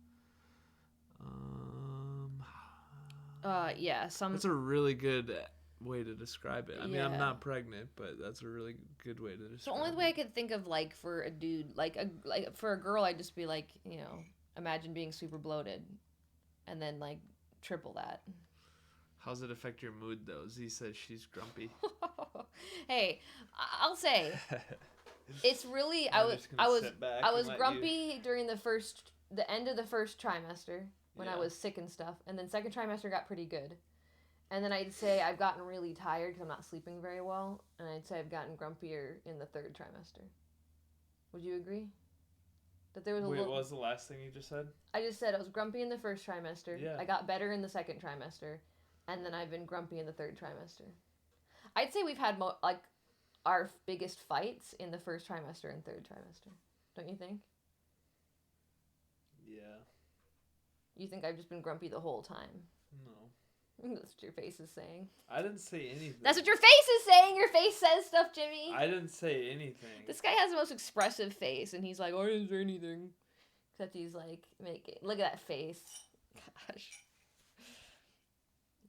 Yeah, That's a really good way to describe it. I mean, I'm Yeah. not pregnant, but that's a really good way to the describe only it. way I could think of, like, for a dude, like for a girl, I'd just be like, imagine being super bloated, and then like triple that. How's it affect your mood though? Z says she's grumpy. Hey, I'll say it's really I'm just gonna I was sit back I and was let grumpy during the end of the first trimester when I Yeah. was sick and stuff, and then second trimester got pretty good, and then I'd say I've gotten really tired because I'm not sleeping very well, and I'd say I've gotten grumpier in the third trimester. Would you agree? That there was a Wait, little. what was the last thing you just said? I just said I was grumpy in the first trimester. Yeah. I got better in the second trimester, and then I've been grumpy in the third trimester. I'd say we've had our biggest fights in the first trimester and third trimester. Don't you think? Yeah. You think I've just been grumpy the whole time? No. That's what your face is saying. I didn't say anything. That's what your face is saying! Your face says stuff, Jimmy! I didn't say anything. This guy has the most expressive face, and he's like, I didn't say anything. Except he's like, look at that face. Gosh.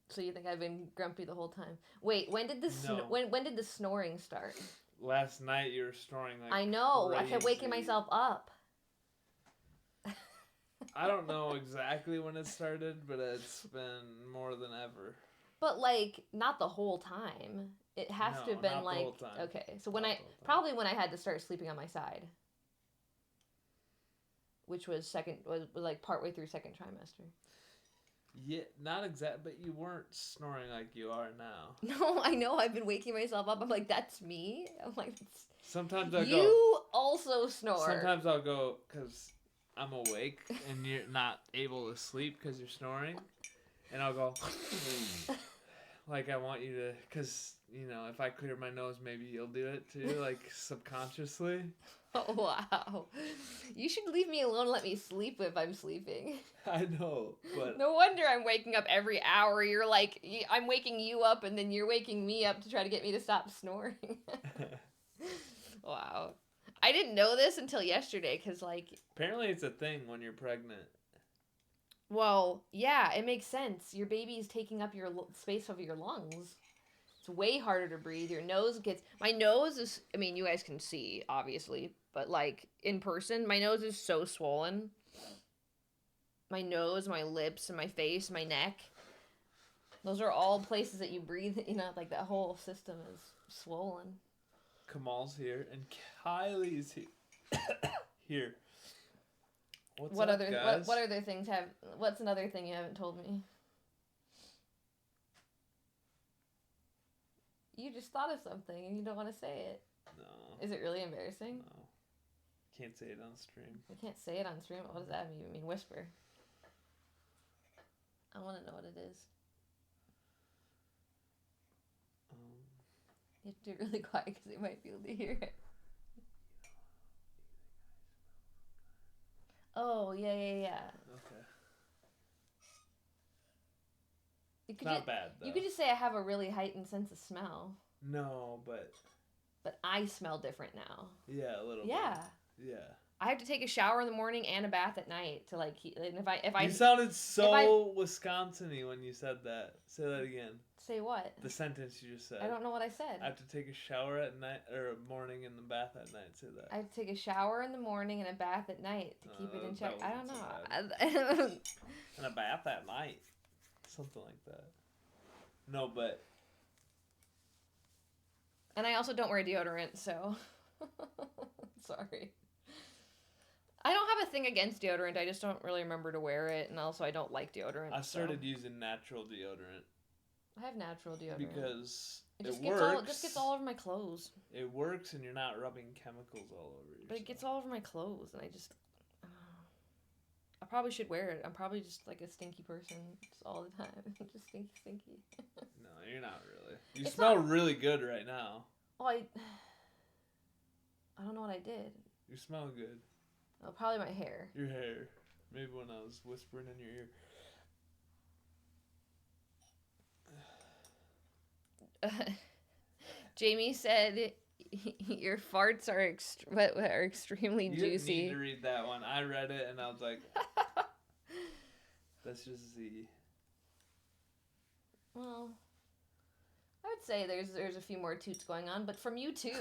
So you think I've been grumpy the whole time? Wait, when did No. when did the snoring start? Last night you were snoring like I know. I kept waking crazy. myself up. I don't know exactly when it started, but it's been more than ever. But like not the whole time. It has to have been not the like whole time. okay. So when Not I the whole time. probably when I had to start sleeping on my side. Which was like partway through second trimester. Yeah, not exact, but you weren't snoring like you are now. No, I know. I've been waking myself up. I'm like, that's me. I'm like, Sometimes I go. you also snore. Sometimes I'll go because I'm awake and you're not able to sleep because you're snoring, and I'll go. Like I want you to, because you know, if I clear my nose, maybe you'll do it too, like subconsciously. Oh, wow. You should leave me alone and let me sleep if I'm sleeping. I know, but No wonder I'm waking up every hour. You're like, I'm waking you up and then you're waking me up to try to get me to stop snoring. Wow. I didn't know this until yesterday because, like, apparently it's a thing when you're pregnant. well, yeah, it makes sense. Your baby's taking up your space of your lungs. It's way harder to breathe. Your nose gets... My nose is... I mean, you guys can see, obviously. But, like, in person, my nose is so swollen. My nose, my lips, and my face, my neck. Those are all places that you breathe. You know, like, that whole system is swollen. Kamal's here, and Kylie's here. What's What up, other guys? what other things have... What's another thing you haven't told me? You just thought of something and you don't want to say it. No. Is it really embarrassing? No. Can't say it on stream. I can't say it on stream. What does that mean? Whisper. I want to know what it is. You have to do it really quiet because they might be able to hear it. Oh, yeah. Okay. You could Not bad, though. You could just say I have a really heightened sense of smell. No, but... But I smell different now. Yeah, a little Yeah. bit. Yeah. I have to take a shower in the morning and a bath at night to like. And if I You sounded so Wisconsin-y when you said that. Say that again. say what? The sentence you just said. I don't know what I said. I have to take a shower at night or morning and the bath at night. Say that. I have to take a shower in the morning and a bath at night to keep it in check. that I don't wasn't know. And a bath at night. Something like that. No, but And I also don't wear deodorant, so sorry. I don't have a thing against deodorant. I just don't really remember to wear it, and also I don't like deodorant. I started using natural deodorant I have natural deodorant because it it just works. it just gets all over my clothes. It works, and you're not rubbing chemicals all over yourself. But it gets all over my clothes, and I just. I probably should wear it. I'm probably just like a stinky person just all the time. Just stinky. No, you're not really. You It's smell not- really good right now. Oh, I don't know what I did. You smell good. Oh, probably my hair. Your hair. Maybe when I was whispering in your ear. Jamie said your farts are are extremely You juicy. need to read that one. I read it and I was like, that's just Z. Well, I would say there's a few more toots going on, but from you too.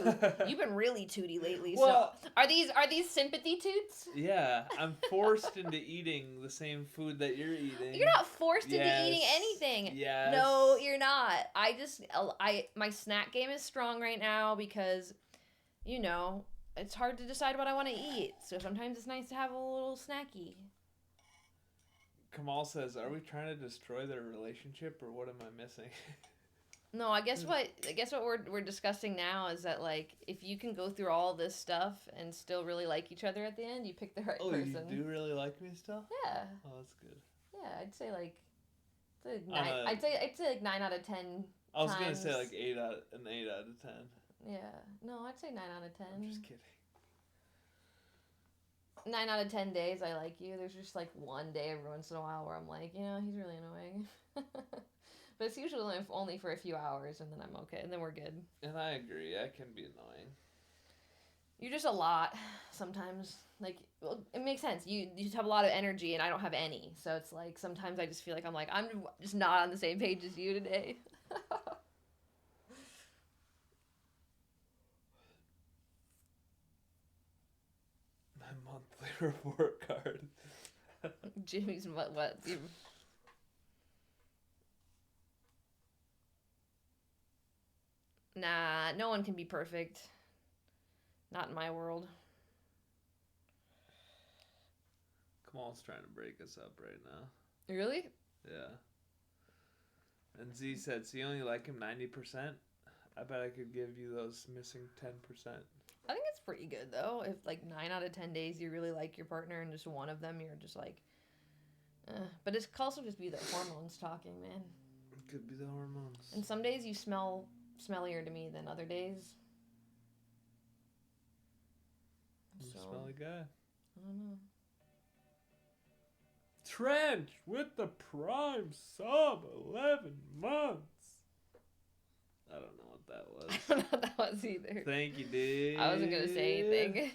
You've been really tooty lately. Well- so are these sympathy toots? Yeah, I'm forced into eating the same food that you're eating. You're not forced into eating Yes. anything. Yes. No, you're not. My snack game is strong right now because, you know, it's hard to decide what I want to eat. So sometimes it's nice to have a little snacky. Kamal says, "Are we trying to destroy their relationship, or what am I missing?" No, I guess what we're discussing now is that like if you can go through all this stuff and still really like each other at the end, you pick the right Oh, person. you do really like me still? Yeah. Oh, that's good. Yeah, I'd say like On nine. a- I'd say like 9 out of 10. I was gonna say Times- like 8 out of 10. Yeah. No, I'd say 9 out of 10. I'm just kidding. 9 out of 10 days I like you. There's just like one day every once in a while where I'm like, he's really annoying. But it's usually only for a few hours, and then I'm okay, and then we're good. And I agree. I can be annoying. You're just a lot sometimes. Like, well, it makes sense. You just have a lot of energy, and I don't have any. So it's like sometimes I just feel like I'm just not on the same page as you today. My monthly report card. Jimmy's what? Nah, no one can be perfect. Not in my world. Kamal's trying to break us up right now. Really? Yeah. And Z said, so you only like him 90%? I bet I could give you those missing 10%. I think it's pretty good, though. If, like, 9 out of 10 days you really like your partner and just one of them you're just like, But it could also just be the hormones talking, man. It could be the hormones. And some days you smell smellier to me than other days. I'm So, a smelly guy. I don't know. Trench with the prime sub, 11 months. I don't know what that was. I don't know what that was either. Thank you, dude. I wasn't going to say anything.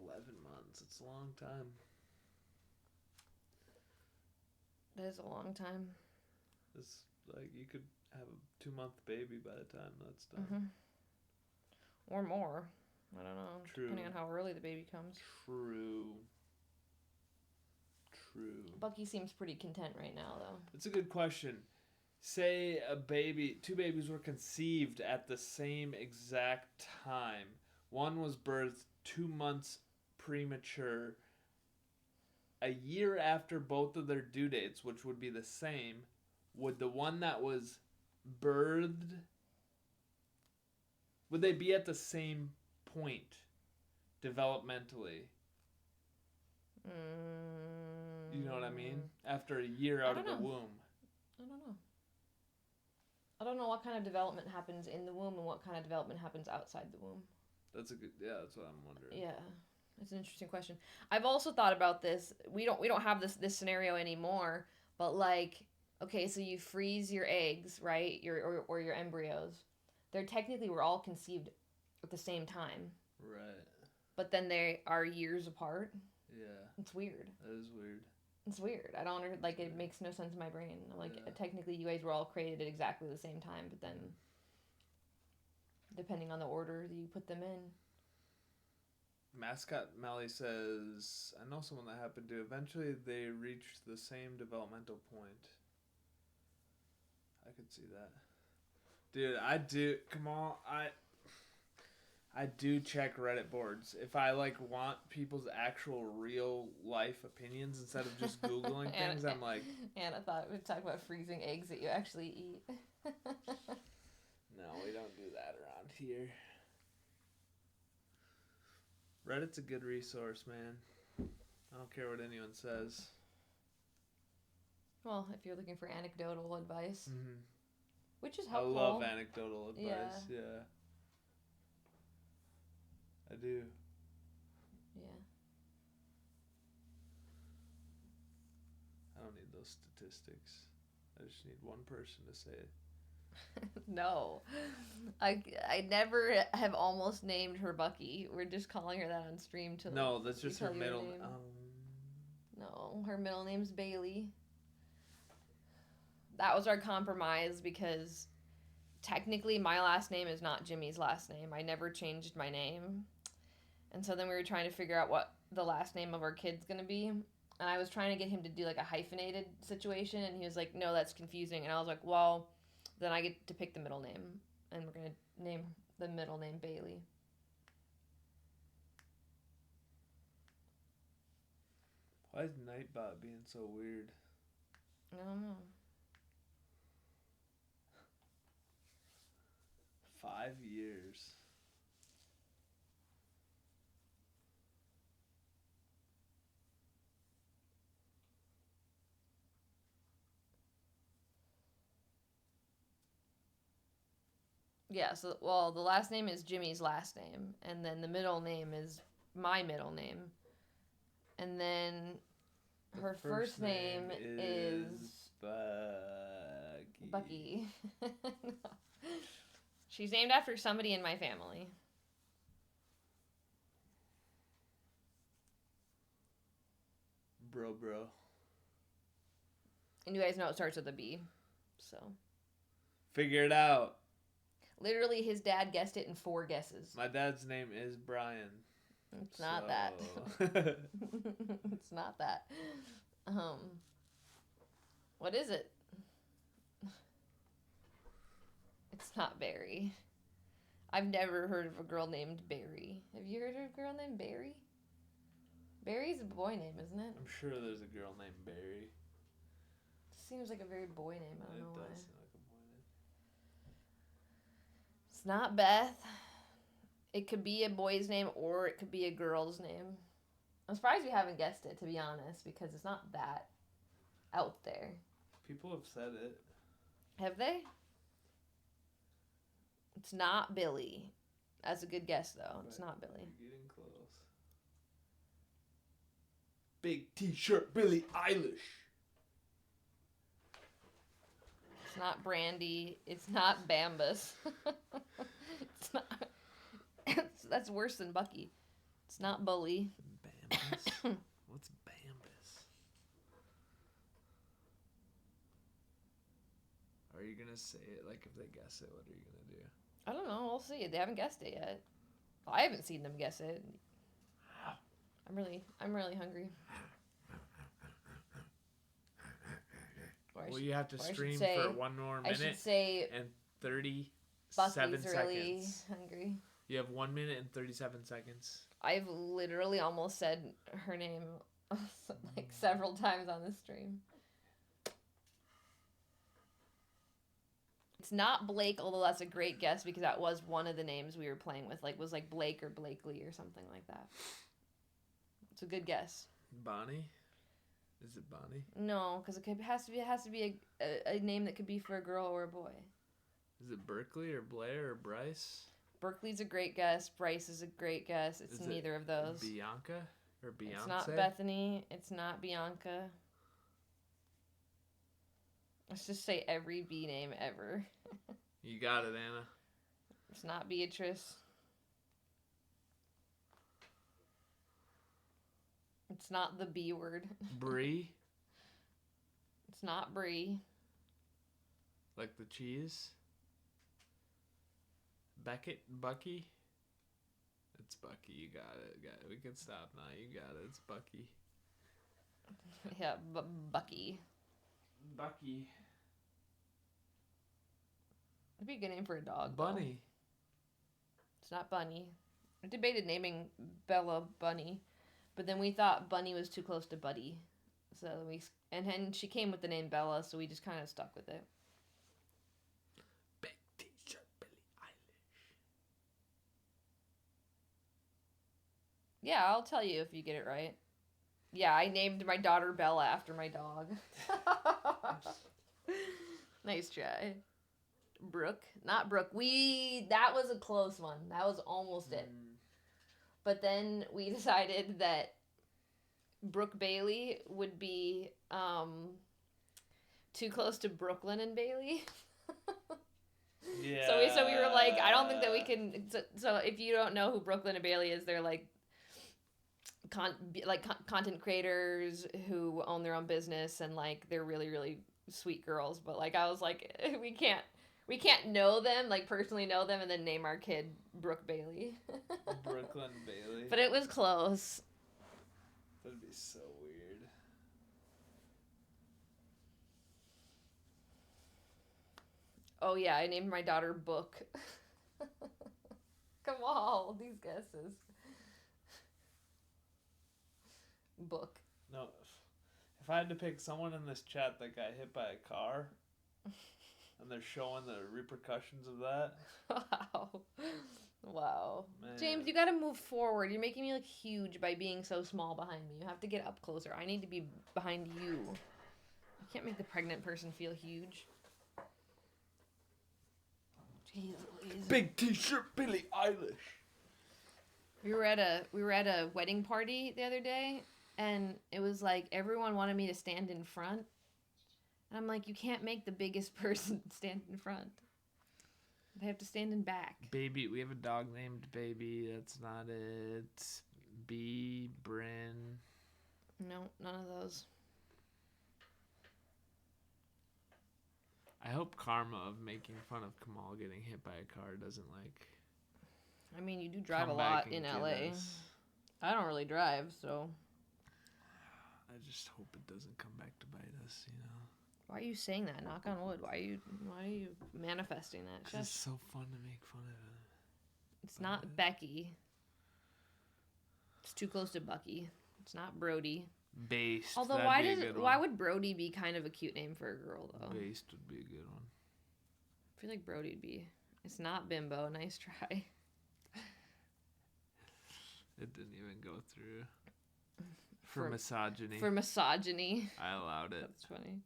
11 months. It's a long time. That is a long time. It's like you could have a 2-month baby by the time that's done. Mm-hmm. Or more. I don't know. True. Depending on how early the baby comes. True. Bucky seems pretty content right now, though. It's a good question. Say two babies were conceived at the same exact time. One was birthed 2 months premature. A year after both of their due dates, which would be the same, would the one that was birthed, would they be at the same point developmentally? You know what I mean? After a year out of the womb. I don't know. I don't know what kind of development happens in the womb and what kind of development happens outside the womb. That's what I'm wondering. Yeah. That's an interesting question. I've also thought about this. We don't have this scenario anymore, but like, okay, so you freeze your eggs, right? Or your embryos. We're all conceived at the same time. Right. But then they are years apart. Yeah. It's weird. That is weird. It's weird. I don't like it makes no sense in my brain. Like technically you guys were all created at exactly the same time, but then depending on the order that you put them in. Mascot Melly says, I know someone that happened to. Eventually they reached the same developmental point. I could see that. Dude, I do. Come on. I do check Reddit boards. If I want people's actual real life opinions instead of just Googling things, I'm like... Anna thought we'd talk about freezing eggs that you actually eat. No, we don't do that around here. Reddit's a good resource, man. I don't care what anyone says. Well, if you're looking for anecdotal advice, which is I helpful. love anecdotal advice. Yeah. I do. Yeah. I don't need those statistics. I just need one person to say it. No. I never have almost named her Bucky. We're just calling her that on stream till No, that's just her middle name. No, her middle name's Bailey. That was our compromise because technically my last name is not Jimmy's last name. I never changed my name. And so then we were trying to figure out what the last name of our kid's going to be. And I was trying to get him to do like a hyphenated situation. And he was like, no, that's confusing. And I was like, well, then I get to pick the middle name. And we're going to name the middle name Bailey. Why is Nightbot being so weird? I don't know. 5 years. Yeah, so, well, the last name is Jimmy's last name, and then the middle name is my middle name. And then her first name is Bucky. She's named after somebody in my family. Bro. And you guys know it starts with a B. So, Figure it out. literally, his dad guessed it in 4 guesses. My dad's name is Brian. It's not that. It's not that. What is it? It's not Barry. I've never heard of a girl named Barry. Have you heard of a girl named Barry? Barry's a boy name, isn't it? I'm sure there's a girl named Barry. Seems like a very boy name. I don't know why. Does seem like a boy name. It's not Beth. It could be a boy's name or it could be a girl's name. I'm surprised you haven't guessed it, to be honest, because it's not that out there. People have said it. Have they? It's not Billy. That's a good guess, though. It's But not Billy. You're getting close. Big T-shirt, Billie Eilish. It's not Brandy. It's not Bambus. It's not. That's worse than Bucky. It's not Bully. Bambus? What's Bambus? Are you gonna say it like if they guess it? What are you gonna do? I don't know. We'll see. They haven't guessed it yet. Well, I haven't seen them guess it. I'm really hungry. Or I Well, should- you have to or I should stream say- for 1 more I should minute say and 37 Bucky's really seconds. hungry. You have 1 minute and 37 seconds. I've literally almost said her name like several times on this stream. It's not Blake, although that's a great guess because that was one of the names we were playing with. Like was like Blake or Blakely or something like that. It's a good guess. Bonnie? Is it Bonnie? No, because it has to be a name that could be for a girl or a boy. Is it Berkeley or Blair or Bryce? Berkeley's a great guess. Bryce is a great guess. It's Is it neither of those. Bianca or Beyonce? It's not Bethany. It's not Bianca. Let's just say every B name ever. You got it, Anna. It's not Beatrice. It's not the B word. Brie, It's not Brie. like the cheese. Beckett, Bucky. It's Bucky. You got it. We can stop now. You got it. It's Bucky. Yeah, Bucky. Bucky. That'd be a good name for a dog. though. Bunny. It's not Bunny. I debated naming Bella Bunny, but then we thought Bunny was too close to Buddy, so and then she came with the name Bella, so we just kind of stuck with it. Big T-shirt, Billie Eilish. Yeah, I'll tell you if you get it right. Yeah, I named my daughter Bella after my dog. Nice try. Brooke, not Brooke. That was a close one. That was almost it. But then we decided that Brooke Bailey would be too close to Brooklyn and Bailey. Yeah. So we were like, I don't think that we can. So if you don't know who Brooklyn and Bailey is, they're like content creators who own their own business and like they're really really sweet girls. But like I was like, we can't know them, like personally know them, and then name our kid Brooke Bailey. Brooklyn Bailey. But it was close. That'd be so weird. Oh yeah, I named my daughter Book. Come on, all these guesses. Book. No, if I had to pick someone in this chat that got hit by a car, and they're showing the repercussions of that. Wow. Wow. Man. James, you gotta move forward. You're making me look huge by being so small behind me. You have to get up closer. I need to be behind you. You can't make the pregnant person feel huge. Jeez Louise. Big T-shirt, Billie Eilish. We were at a wedding party the other day, and it was like everyone wanted me to stand in front. And I'm like, you can't make the biggest person stand in front. They have to stand in back. Baby, we have a dog named Baby. That's not it. B. Bryn. No, none of those. I hope karma of making fun of Kamal getting hit by a car doesn't I mean, you do drive come a back lot and in get LA. us. I don't really drive, so I just hope it doesn't come back to bite us, you know. why are you saying that? Knock on wood. Why are you manifesting that? 'Cause it's so fun to make fun of it. It's not Becky. It's too close to Bucky. It's not Brody. Based. Although why would Brody be kind of a cute name for a girl though? Based would be a good one. I feel like Brody'd be. It's not Bimbo. Nice try. It didn't even go through. For For- misogyny. For misogyny. I allowed it. That's funny.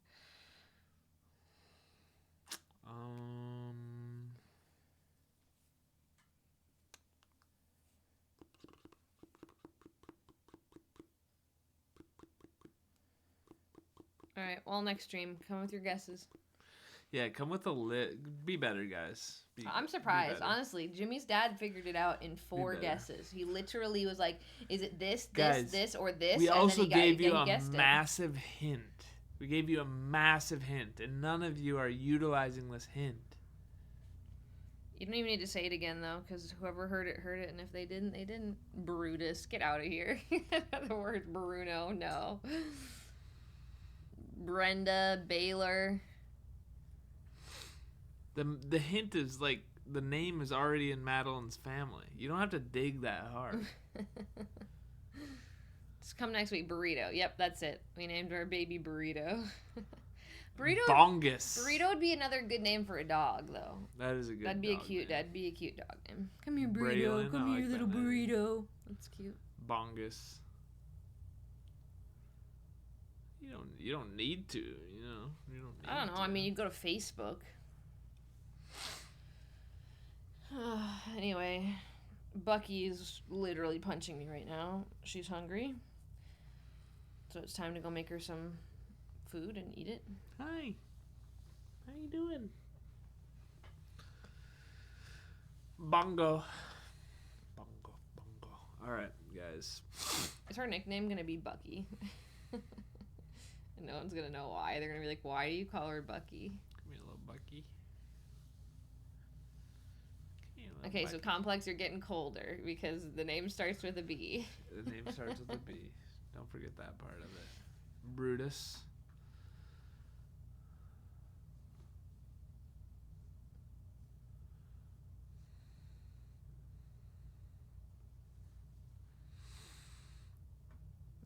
All right. Well, next stream, come with your guesses. Yeah, come with a be better, guys. I'm be surprised, better. honestly. Jimmy's dad figured it out in 4 better. guesses. He literally was like, "Is it this, Guys, this, or this?" We and also then he gave you a guessed it. massive hint. We gave you a massive hint, and none of you are utilizing this hint. You don't even need to say it again though, because whoever heard it, and if they didn't, they didn't. Brutus, get out of here. The word Bruno, no. Brenda, Baylor. The hint is like the name is already in Madeline's family. You don't have to dig that hard. Just come next week, Burrito. Yep, that's it. We named our baby Burrito. Burrito. Bongus. Burrito would be another good name for a dog, though. That is a good. That'd be a dog cute. name. That'd be a cute dog name. Come here, Braylon, Burrito. Come I here, like little that name. Burrito. That's cute. Bongus. You don't need to. You know. You don't. Need I don't know. To. I mean, you go to Facebook. Anyway, Bucky's literally punching me right now. She's hungry. So it's time to go make her some food and eat it. Hi. How you doing? Bongo. Bongo. Bongo. All right, guys. Is her nickname going to be Bucky? And no one's going to know why. They're going to be like, why do you call her Bucky? Come here, little Bucky. Come here, little Okay, so Bucky. Complex, you're getting colder because the name starts with a B. The name starts with a B. Don't forget that part of it. Brutus.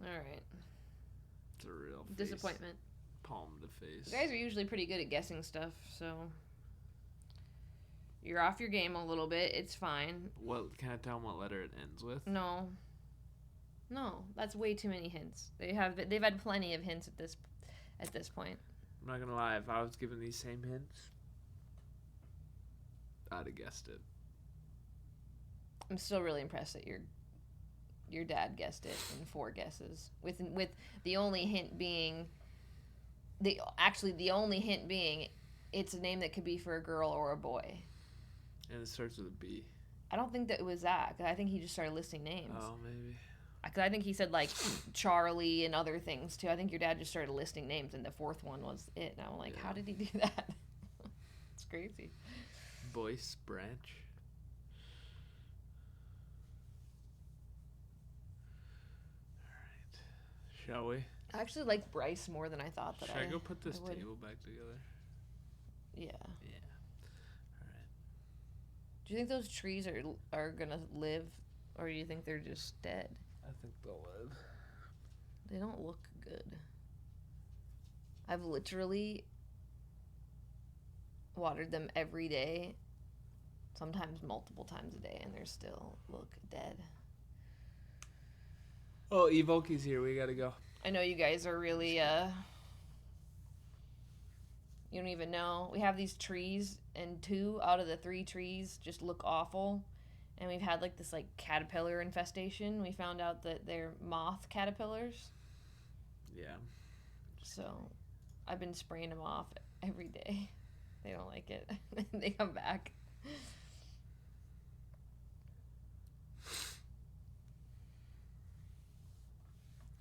All right. It's a real face. Disappointment. Palm to face. You guys are usually pretty good at guessing stuff, so you're off your game a little bit. It's fine. What can I tell them what letter it ends with? No, that's way too many hints. They've had plenty of hints at this point. I'm not gonna lie. If I was given these same hints, I'd have guessed it. I'm still really impressed that your dad guessed it in 4 guesses, with the only hint being the only hint being it's a name that could be for a girl or a boy. And it starts with a B. I don't think that it was that. 'Cause I think he just started listing names. Oh, maybe. 'Cause I think he said like Charlie and other things too. I think your dad just started listing names, and the 4th one was it. And I'm like, Yeah. how did he do that? It's crazy. Boyce Branch. Alright. Shall we? I actually like Bryce more than I thought that Should I go put this would. table back together? Yeah. Yeah. Alright. Do you think those trees are gonna live, or do you think they're just dead? I think they'll live. They don't look good. I've literally watered them every day, sometimes multiple times a day, and they still look dead. Oh, Evoke's here. We gotta go. I know you guys are really, You don't even know. We have these trees, and 2 out of the 3 trees just look awful. And we've had like this like caterpillar infestation. We found out that they're moth caterpillars. Yeah. So I've been spraying them off every day. They don't like it. They come back.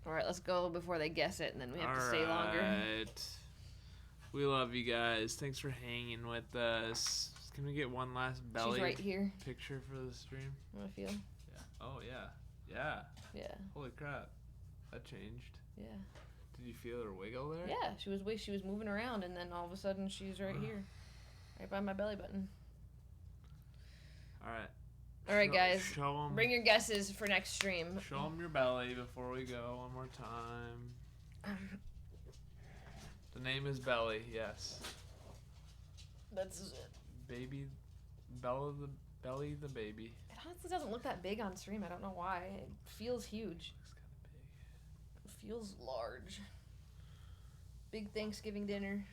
All right, let's go before they guess it, and then we have to stay longer. Alright. We love you guys. Thanks for hanging with us. Can we get one last belly She's right here. picture for the stream? I feel. Yeah. Oh, yeah. Yeah. Yeah. Holy crap. That changed. Yeah. Did you feel her wiggle there? Yeah. She was moving around, and then all of a sudden she's right here, right by my belly button. All right. All right, guys. Show them. Bring your guesses for next stream. Show them your belly before we go one more time. The name is Belly, yes. That's it. Baby, Belly the baby. It honestly doesn't look that big on stream. I don't know why. It feels huge. Looks kind of big. It feels large. Big Thanksgiving dinner.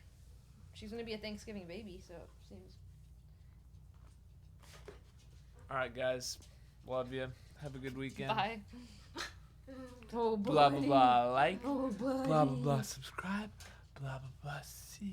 She's gonna be a Thanksgiving baby, so it seems. All right, guys. Love you. Have a good weekend. Bye. Oh, Blah, blah, buddy. blah. Like. Oh, buddy. Blah, blah, blah. Subscribe. Blah, blah, blah. See you.